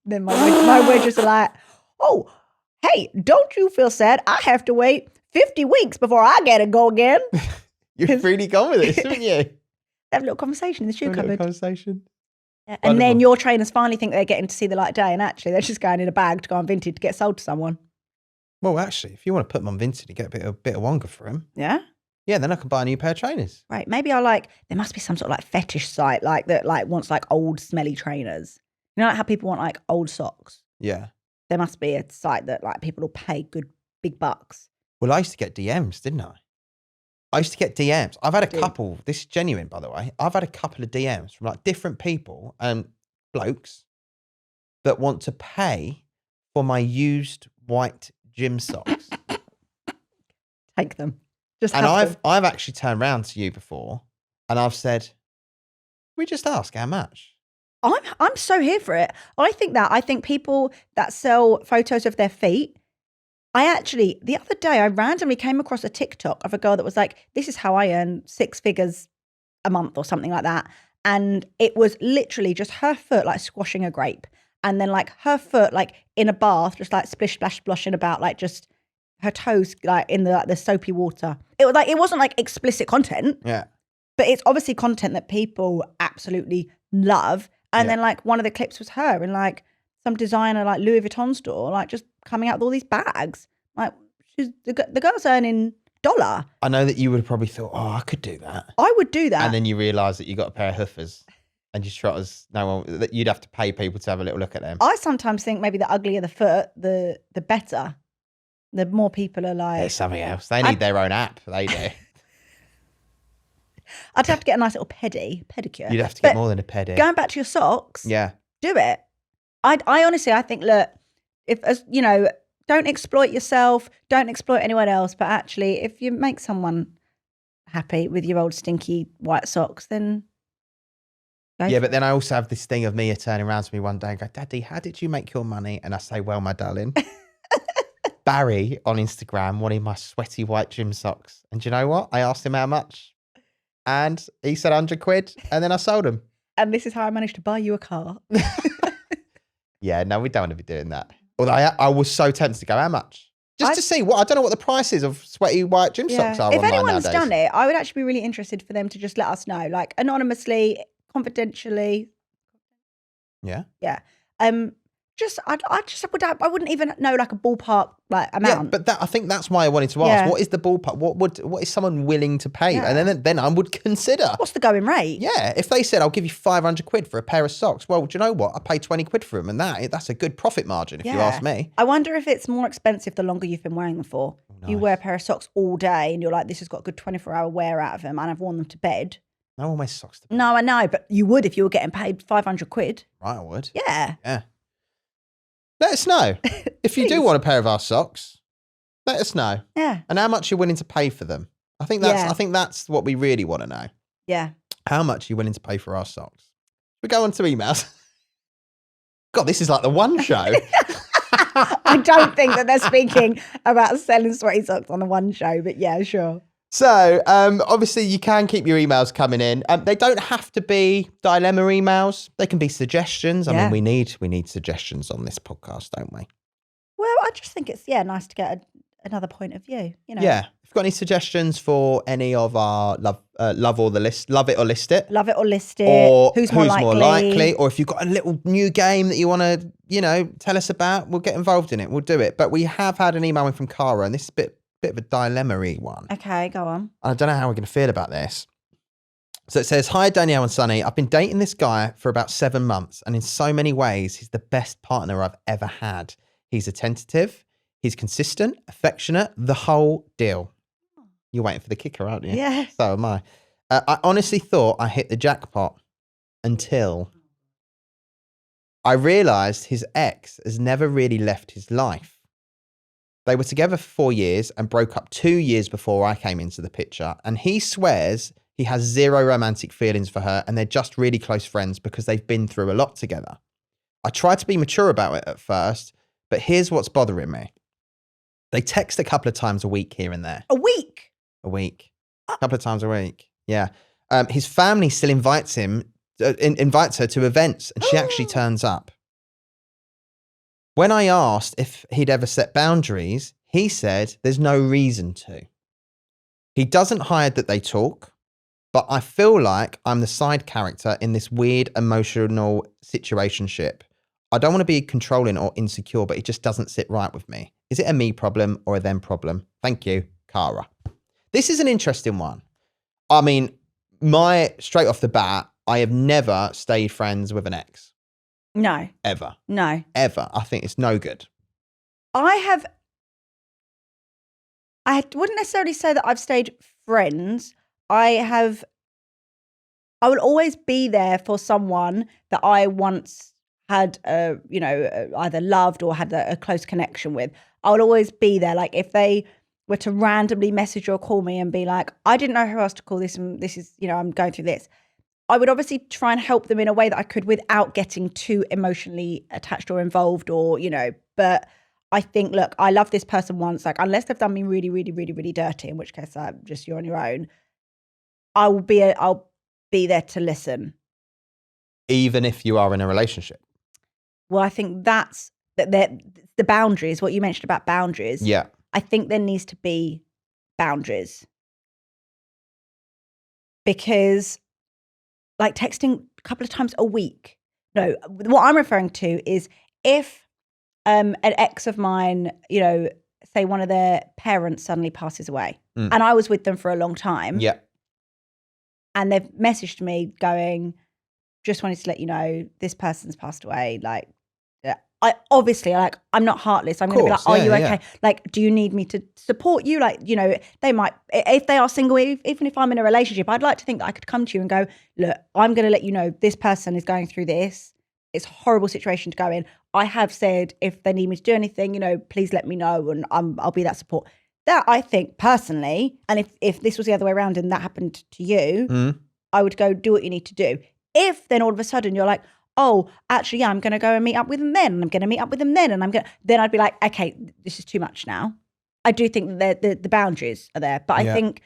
Then my wedges are like, oh, hey, don't you feel sad? I have to wait 50 weeks before I get to go again.
You've really gone with this, haven't you?
Have a little conversation in the shoe cupboard.
Conversation.
Yeah. And then your trainers finally think they're getting to see the light of day, and actually they're just going in a bag to go on Vinted to get sold to someone.
Well, actually, if you want to put them on Vinted, you get a bit of Wonga for them.
Yeah.
Yeah, then I can buy a new pair of trainers.
Right. Maybe there must be some sort of like fetish site like that, like wants like old smelly trainers. You know, like how people want like old socks.
Yeah.
There must be a site that like people will pay good big bucks.
Well, I used to get DMs, didn't I? I used to get DMs. I've had a couple. This is genuine, by the way. I've had a couple of DMs from like different people and blokes that want to pay for my used white gym socks.
Take them.
And I've actually turned around to you before and I've said, we just ask how much.
I'm so here for it. I think people that sell photos of their feet. The other day I randomly came across a TikTok of a girl that was like, this is how I earn 6 figures a month or something like that. And it was literally just her foot like squashing a grape. And then like her foot like in a bath, just like splish, splash, sploshing about, like just her toes like in the soapy water. It wasn't like explicit content.
Yeah.
But it's obviously content that people absolutely love. And then like one of the clips was her in like some designer like Louis Vuitton store, like just coming out with all these bags. Like the girl's earning $1.
I know that you would have probably thought, oh, I could do that.
I would do that.
And then you realise that you got a pair of hoofers and you trot as that you'd have to pay people to have a little look at them.
I sometimes think maybe the uglier the foot, the better. The more people are like...
There's something else. They need their own app. They do.
I'd have to get a nice little pedicure.
You'd have to get more than a pedi.
Going back to your socks,
yeah,
do it. I honestly, I think, look, don't exploit yourself, don't exploit anyone else, but actually, if you make someone happy with your old stinky white socks, then
yeah. But then I also have this thing of Mia turning around to me one day and go, Daddy, how did you make your money? And I say, well, my darling, Barry on Instagram wanted my sweaty white gym socks. And do you know what? I asked him how much. And he said 100 quid. And then I sold them.
And this is how I managed to buy you a car.
Yeah, no, we don't want to be doing that. Although I was so tempted to go, how much? Just to see I don't know what the prices of sweaty white gym socks are.
If anyone's
nowadays.
done it, I would actually be really interested for them to just let us know, like anonymously, confidentially.
Yeah.
Yeah. I wouldn't even know like a ballpark like amount.
Yeah, but I think that's why I wanted to ask. What is the ballpark? What is someone willing to pay? Yeah. And then I would consider.
What's the going rate?
Yeah, if they said I'll give you 500 quid for a pair of socks, well, do you know what? I pay 20 quid for them, and that's a good profit margin if you ask me.
I wonder if it's more expensive the longer you've been wearing them for. Oh, nice. You wear a pair of socks all day, and you're like, this has got a good 24-hour wear out of them, and I've worn them to bed.
No one wears socks to bed.
No, I know, but you would if you were getting paid 500 quid.
Right, I would.
Yeah.
Yeah. Let us know if you do want a pair of our socks. Let us know.
Yeah.
And how much you're willing to pay for them. I think that's what we really want to know.
Yeah.
How much you're willing to pay for our socks. We go on to emails. God, this is like the one show.
I don't think that they're speaking about selling sweaty socks on the one show, but yeah, sure.
So, obviously, you can keep your emails coming in. They don't have to be dilemma emails. They can be suggestions. I mean, we need suggestions on this podcast, don't we?
Well, I just think it's nice to get another point of view. You know.
Yeah. If you've got any suggestions for any of our love it or list it, or who's more likely, or if you've got a little new game that you want to, tell us about, we'll get involved in it. We'll do it. But we have had an email in from Cara, and this is a bit of a dilemma-y one.
Okay, go on.
I don't know how we're going to feel about this. So it says, hi, Danielle and Sonny. I've been dating this guy for about 7 months, and in so many ways, he's the best partner I've ever had. He's attentive, he's consistent, affectionate, the whole deal. You're waiting for the kicker, aren't you?
Yeah.
So am I. I honestly thought I hit the jackpot until I realised his ex has never really left his life. They were together for 4 years and broke up 2 years before I came into the picture. And he swears he has zero romantic feelings for her and they're just really close friends because they've been through a lot together. I tried to be mature about it at first, but here's what's bothering me. They text a couple of times a week here and there.
A week?
A week. A couple of times a week. Yeah. His family still invites her to events and she actually turns up. When I asked if he'd ever set boundaries, he said there's no reason to. He doesn't hide that they talk, but I feel like I'm the side character in this weird emotional situationship. I don't want to be controlling or insecure, but it just doesn't sit right with me. Is it a me problem or a them problem? Thank you, Cara. This is an interesting one. I mean, straight off the bat, I have never stayed friends with an ex.
No.
Ever.
No.
Ever. I think it's no good.
I wouldn't necessarily say that I've stayed friends. I will always be there for someone that I once had, either loved or had a close connection with. I will always be there. Like if they were to randomly message or call me and be like, I didn't know who else to call this, and this is, I'm going through this. I would obviously try and help them in a way that I could without getting too emotionally attached or involved but I think, look, I love this person once, like unless they've done me really, really, really, really dirty, in which case just you're on your own. I'll be there to listen.
Even if you are in a relationship?
Well, I think that's the boundaries, what you mentioned about boundaries.
Yeah. I
think there needs to be boundaries. Because like texting a couple of times a week. No, what I'm referring to is if an ex of mine, say one of their parents suddenly passes away and I was with them for a long time.
Yeah.
And they've messaged me going, just wanted to let you know this person's passed away. Like, I'm not heartless. I'm going to be like, are you okay? Yeah. Like, do you need me to support you? Like, they might, if they are single, even if I'm in a relationship, I'd like to think that I could come to you and go, look, I'm going to let you know this person is going through this. It's a horrible situation to go in. I have said, if they need me to do anything, please let me know and I'll be that support. That I think personally, and if this was the other way around and that happened to you, I would go do what you need to do. If then all of a sudden you're like, oh, actually, yeah, I'm going to go and meet up with them then. And I'm going to meet up with them then. And then I'd be like, okay, this is too much now. I do think that the boundaries are there. But I think,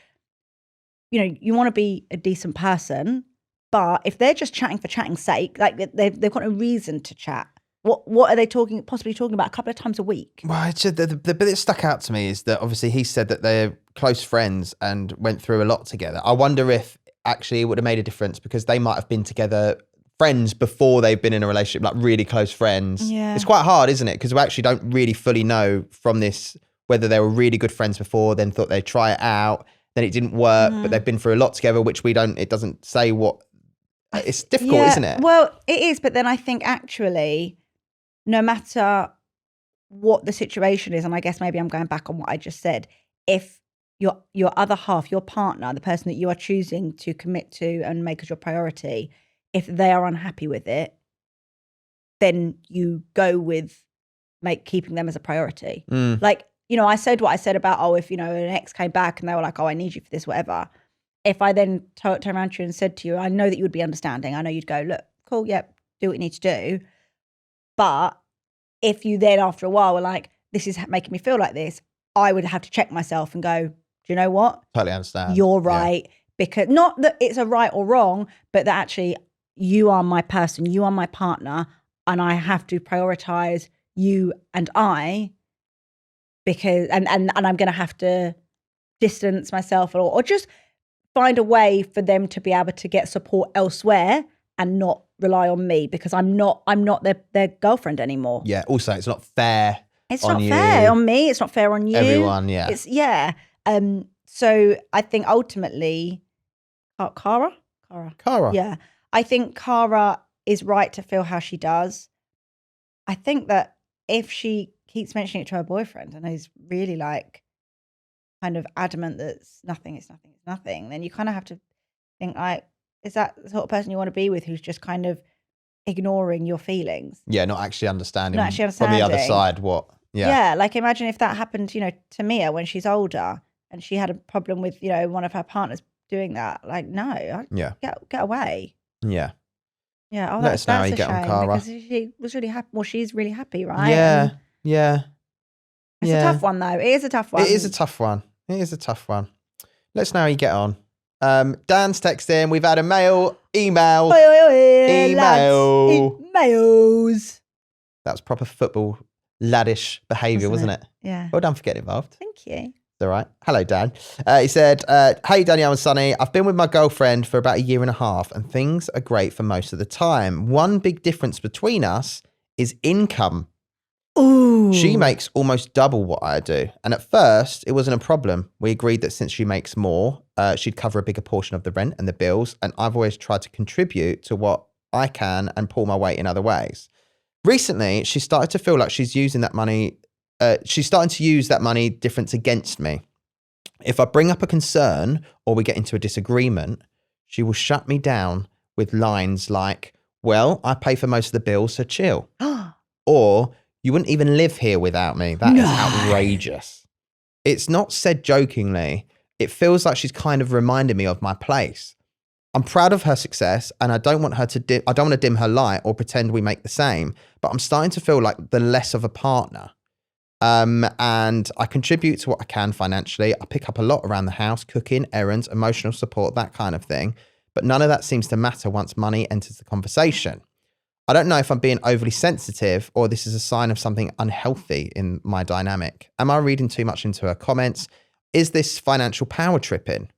you want to be a decent person. But if they're just chatting for chatting's sake, like they've got no reason to chat. What are they possibly talking about a couple of times a week?
Well, the bit that stuck out to me is that obviously he said that they're close friends and went through a lot together. I wonder if actually it would have made a difference because they might have been together friends before they've been in a relationship, like really close friends.
Yeah.
It's quite hard, isn't it? Because we actually don't really fully know from this whether they were really good friends before, then thought they'd try it out, then it didn't work, but they've been through a lot together, which it doesn't say what. It's difficult, isn't it?
Well, it is, but then I think actually, no matter what the situation is, and I guess maybe I'm going back on what I just said, if your other half, your partner, the person that you are choosing to commit to and make as your priority, if they are unhappy with it, then you go with keeping them as a priority. Like, I said what I said about, if, an ex came back and they were like, oh, I need you for this, whatever. If I then turned around to you and said to you, I know that you would be understanding. I know you'd go, look, cool, yep, do what you need to do. But if you then after a while were like, this is making me feel like this, I would have to check myself and go, do you know what?
Totally understand.
You're right. Yeah. Because not that it's a right or wrong, but that actually you are my person, you are my partner, and I have to prioritize you and I because, and I'm going to have to distance myself or just find a way for them to be able to get support elsewhere and not rely on me because I'm not their girlfriend anymore.
Yeah. Also, it's not fair.
It's not fair on me. It's not fair on you.
Everyone. Yeah.
So I think ultimately, Cara. Yeah. I think Cara is right to feel how she does. I think that if she keeps mentioning it to her boyfriend and is really like kind of adamant that it's nothing, then you kind of have to think like, is that the sort of person you want to be with who's just kind of ignoring your feelings?
Yeah, not actually understanding from the other side what. Yeah,
like imagine if that happened, to Mia when she's older and she had a problem with, one of her partners doing that. Like, no, get away.
Yeah.
Yeah. Oh,
let us know how you get on, Cara.
Because she was really happy. Well, she's really happy, right?
Yeah. Yeah.
It's a tough one, though. It is a tough one.
It is a tough one. Let us know how you get on. Dan's texting. We've had a emails. That was proper football laddish behaviour, wasn't it?
Yeah.
Well done for getting involved.
Thank you.
It's all right. Hello, Dan. He said, hey, Danielle and Sonny. I've been with my girlfriend for about 1.5 years and things are great for most of the time. One big difference between us is income.
Ooh.
She makes almost double what I do. And at first, it wasn't a problem. We agreed that since she makes more, she'd cover a bigger portion of the rent and the bills. And I've always tried to contribute to what I can and pull my weight in other ways. Recently, she started to feel like she's using that money. She's starting to use that money difference against me. If I bring up a concern or we get into a disagreement, she will shut me down with lines like, well, I pay for most of the bills, so chill. Or, you wouldn't even live here without me. That is outrageous. It's not said jokingly. It feels like she's kind of reminding me of my place. I'm proud of her success and I don't want her to I don't want to dim her light or pretend we make the same, but I'm starting to feel like the less of a partner. And I contribute to what I can financially. I pick up a lot around the house, cooking, errands, emotional support, that kind of thing. But none of that seems to matter once money enters the conversation. I don't know if I'm being overly sensitive or this is a sign of something unhealthy in my dynamic. Am I reading too much into her comments? Is this financial power tripping?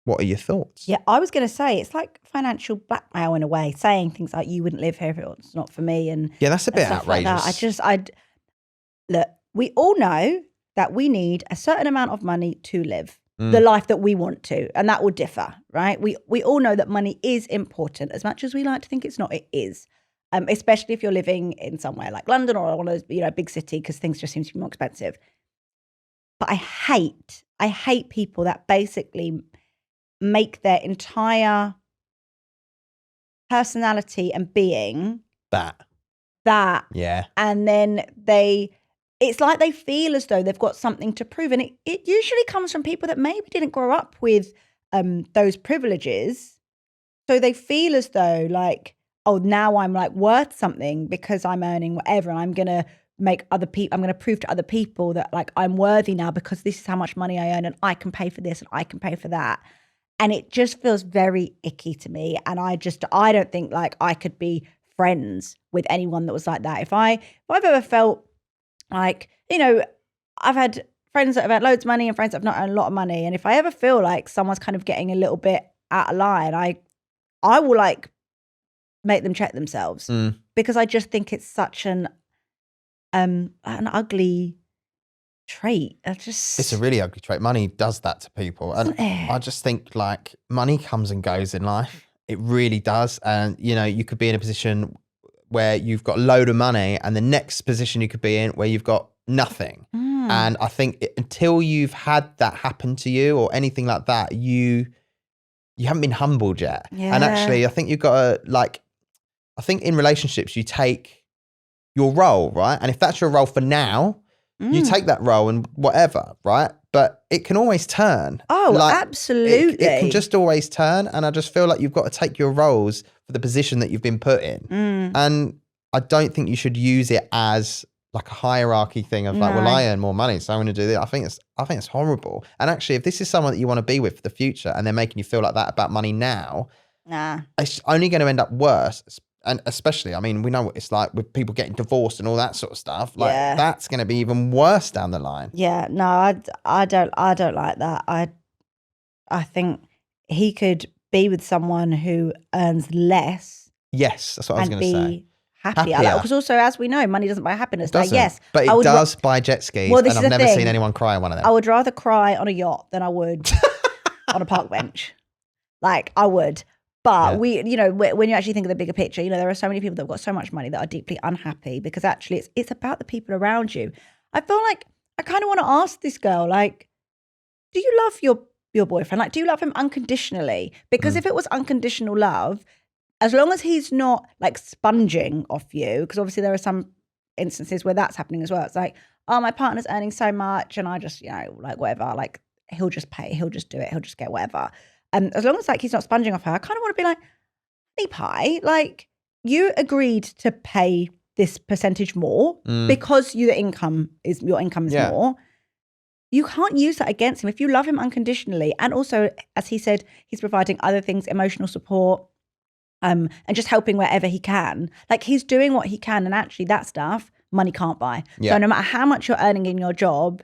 What are your thoughts?
Yeah, I was going to say, it's like financial blackmail in a way, saying things like, you wouldn't live here if it was not for me. And
yeah, that's a bit outrageous.
Like look, we all know that we need a certain amount of money to live the life that we want to, and that will differ, right? We all know that money is important. As much as we like to think it's not, it is. Especially if you're living in somewhere like London or one of those, big city, because things just seem to be more expensive. But I hate people that basically make their entire personality and being
that.
Yeah. And then it's like they feel as though they've got something to prove. And it usually comes from people that maybe didn't grow up with those privileges. So they feel as though like, oh, now I'm like worth something because I'm earning whatever. And I'm going to I'm going to prove to other people that like I'm worthy now because this is how much money I earn and I can pay for this and I can pay for that. And it just feels very icky to me. And I don't think like I could be friends with anyone that was like that. If I've ever felt like, I've had friends that have had loads of money and friends that have not earned a lot of money. And if I ever feel like someone's kind of getting a little bit out of line, I will like make them check themselves because I just think it's such an ugly trait.
It's a really ugly trait. Money does that to people. And I just think like money comes and goes in life. It really does. And, you could be in a position where you've got a load of money and the next position you could be in where you've got nothing. And I think until you've had that happen to you or anything like that, you haven't been humbled yet.
Yeah.
And actually, I think you've got to I think in relationships, you take your role, right? And if that's your role for now, you take that role and whatever, right? But it can always turn.
Oh, absolutely.
It can just always turn. And I just feel like you've got to take your roles for the position that you've been put in. And I don't think you should use it as like a hierarchy thing of like, well, I earn more money, so I'm going to do this. I think it's horrible. And actually, if this is someone that you want to be with for the future and they're making you feel like that about money now, it's only going to end up worse. And especially, I mean, we know what it's like with people getting divorced and all that sort of stuff. Like that's going to be even worse down the line.
Yeah, no, I don't like that. I think he could be with someone who earns less.
Yes, that's what I was going to say.
Happier. Because also, as we know, money doesn't buy happiness.
It
yes,
but it does buy jet skis.
Well,
and I've never seen anyone cry on one of them.
I would rather cry on a yacht than I would on a park bench. Like I would. But when you actually think of the bigger picture, there are so many people that have got so much money that are deeply unhappy because actually it's about the people around you. I feel like I kind of want to ask this girl, like, do you love your boyfriend? Like, do you love him unconditionally? Because if it was unconditional love, as long as he's not like sponging off you, because obviously there are some instances where that's happening as well. It's like, oh, my partner's earning so much and I just, like whatever, like he'll just pay, he'll just do it, he'll just get whatever. And as long as like he's not sponging off her, I kind of want to be like, hey, pie, like you agreed to pay this percentage more because your income is more. You can't use that against him if you love him unconditionally. And also, as he said, he's providing other things, emotional support, and just helping wherever he can. Like he's doing what he can, and actually that stuff money can't buy. So no matter how much you're earning in your job,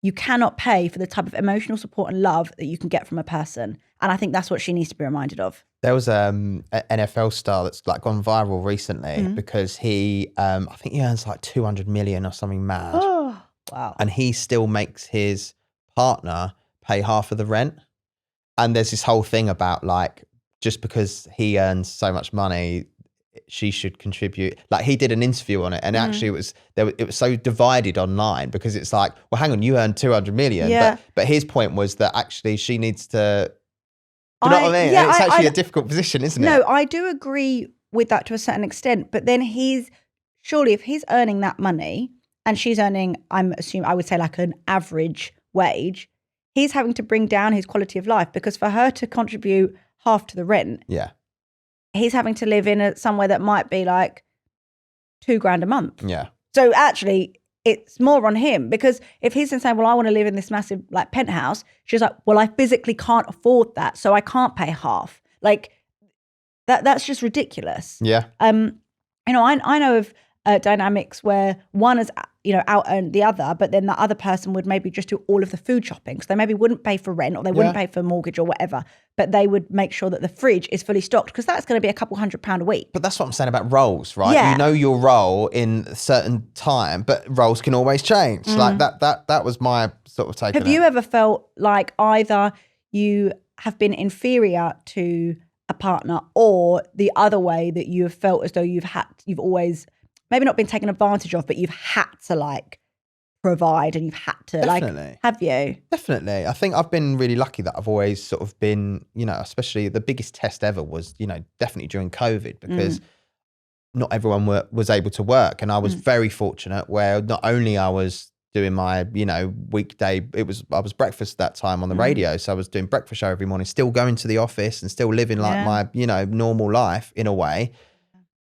you cannot pay for the type of emotional support and love that you can get from a person. And I think that's what she needs to be reminded of.
There was an NFL star that's like gone viral recently because he, I think he earns like 200 million or something mad.
Oh, wow.
And he still makes his partner pay half of the rent. And there's this whole thing about like, just because he earns so much money, she should contribute. Like he did an interview on it, and actually it was so divided online because it's like, well, hang on, you earn 200 million.
Yeah.
But his point was that actually she needs to, do you know what I mean?
Yeah,
it's actually a difficult position, isn't it?
No, I do agree with that to a certain extent. But then surely if he's earning that money and she's earning, I would say like an average wage, he's having to bring down his quality of life because for her to contribute half to the rent, he's having to live in somewhere that might be like $2,000 a month.
Yeah.
So actually, it's more on him because if he's saying, well, I want to live in this massive like penthouse, she's like, well, I physically can't afford that, so I can't pay half. Like that's just ridiculous.
Yeah.
I know of dynamics where one is, out earned the other, but then the other person would maybe just do all of the food shopping. So they maybe wouldn't pay for rent or they wouldn't pay for mortgage or whatever, but they would make sure that the fridge is fully stocked because that's going to be a couple £100 a week.
But that's what I'm saying about roles, right?
Yeah.
You know your role in a certain time, but roles can always change. Like that was my sort of take.
Have you ever felt like either you have been inferior to a partner or the other way that you have felt as though you've always maybe not been taken advantage of, but you've had to like provide and you've had to like, have you?
Definitely. I think I've been really lucky that I've always sort of been, especially the biggest test ever was, definitely during COVID because not everyone was able to work. And I was very fortunate where not only I was doing my, weekday, I was breakfast that time on the radio. So I was doing breakfast show every morning, still going to the office and still living like my, normal life in a way.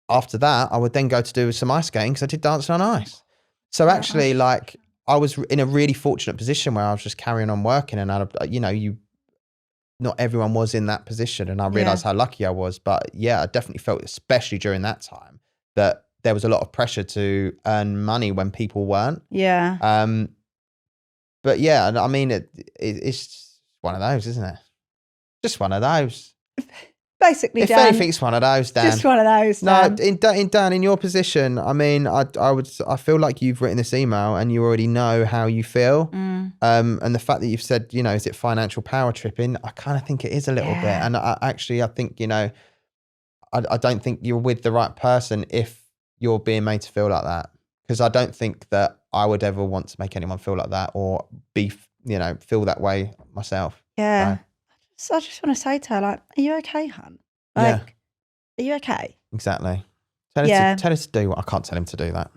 After that, I would then go to do some ice skating because I did dancing on ice. So actually, like, I was in a really fortunate position where I was just carrying on working, and not everyone was in that position, and I realised how lucky I was. But yeah, I definitely felt, especially during that time, that there was a lot of pressure to earn money when people weren't.
Yeah.
But yeah, I mean, it's one of those, isn't it? Just one of those.
Basically,
if
Dan,
anything, it's one of those, Dan.
Just one of those, Dan.
No, Dan, in your position, I mean, I feel like you've written this email and you already know how you feel. And the fact that you've said, is it financial power tripping? I kind of think it is a little bit. And I think, I don't think you're with the right person if you're being made to feel like that. Because I don't think that I would ever want to make anyone feel like that or feel that way myself.
Yeah. So I just want to say to her, like, are you okay, hun? Like, are you okay?
Exactly. Tell her to do what I can't tell him to do that.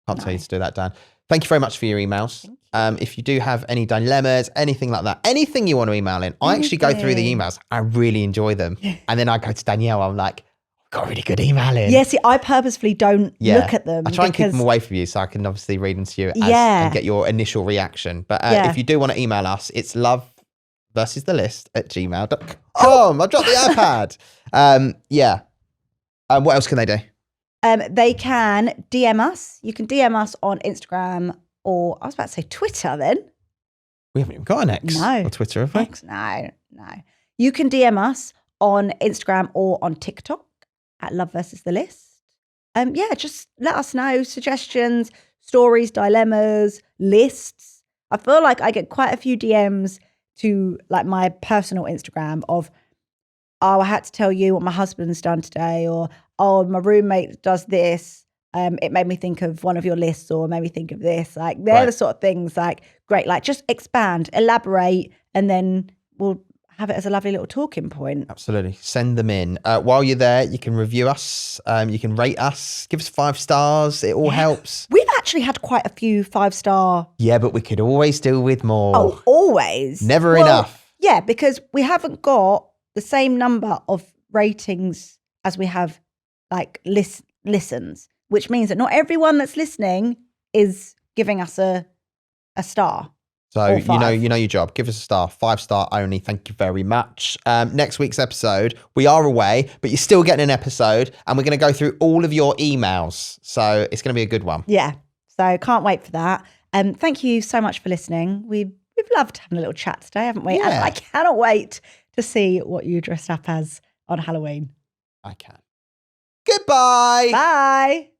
Can't tell you to do that, Dan. Thank you very much for your emails. If you do have any dilemmas, anything like that, anything you want to email in, I actually go through the emails. I really enjoy them. And then I go to Danielle. I'm like, got a really good email in.
Yeah, see, I purposefully don't look at them.
I try and keep them away from you so I can obviously read them to you and get your initial reaction. But if you do want to email us, it's loveversusthelist@gmail.com. I dropped the iPad. What else can they do?
They can DM us. You can DM us on Instagram or I was about to say Twitter then.
We haven't even got an X or Twitter, have we?
X, no. You can DM us on Instagram or on TikTok at Love Versus the List. Just let us know suggestions, stories, dilemmas, lists. I feel like I get quite a few DMs to like my personal Instagram of, I had to tell you what my husband's done today, or my roommate does this. It made me think of one of your lists, or made me think of this. Like they're the sort of things like great, like just expand, elaborate, and then we'll have it as a lovely little talking point.
Absolutely. Send them in. While you're there, you can review us. You can rate us. Give us 5 stars. It all helps.
We've actually had quite a few 5-star.
Yeah, but we could always do with more.
Oh, always.
Never enough.
Yeah, because we haven't got the same number of ratings as we have like listens, which means that not everyone that's listening is giving us a star.
So you know your job. Give us a star, 5-star only. Thank you very much. Next week's episode, we are away, but you're still getting an episode, and we're going to go through all of your emails. So it's going to be a good one.
Yeah. So can't wait for that. Thank you so much for listening. We've loved having a little chat today, haven't we?
Yeah.
And I cannot wait to see what you dressed up as on Halloween.
I can. Goodbye.
Bye.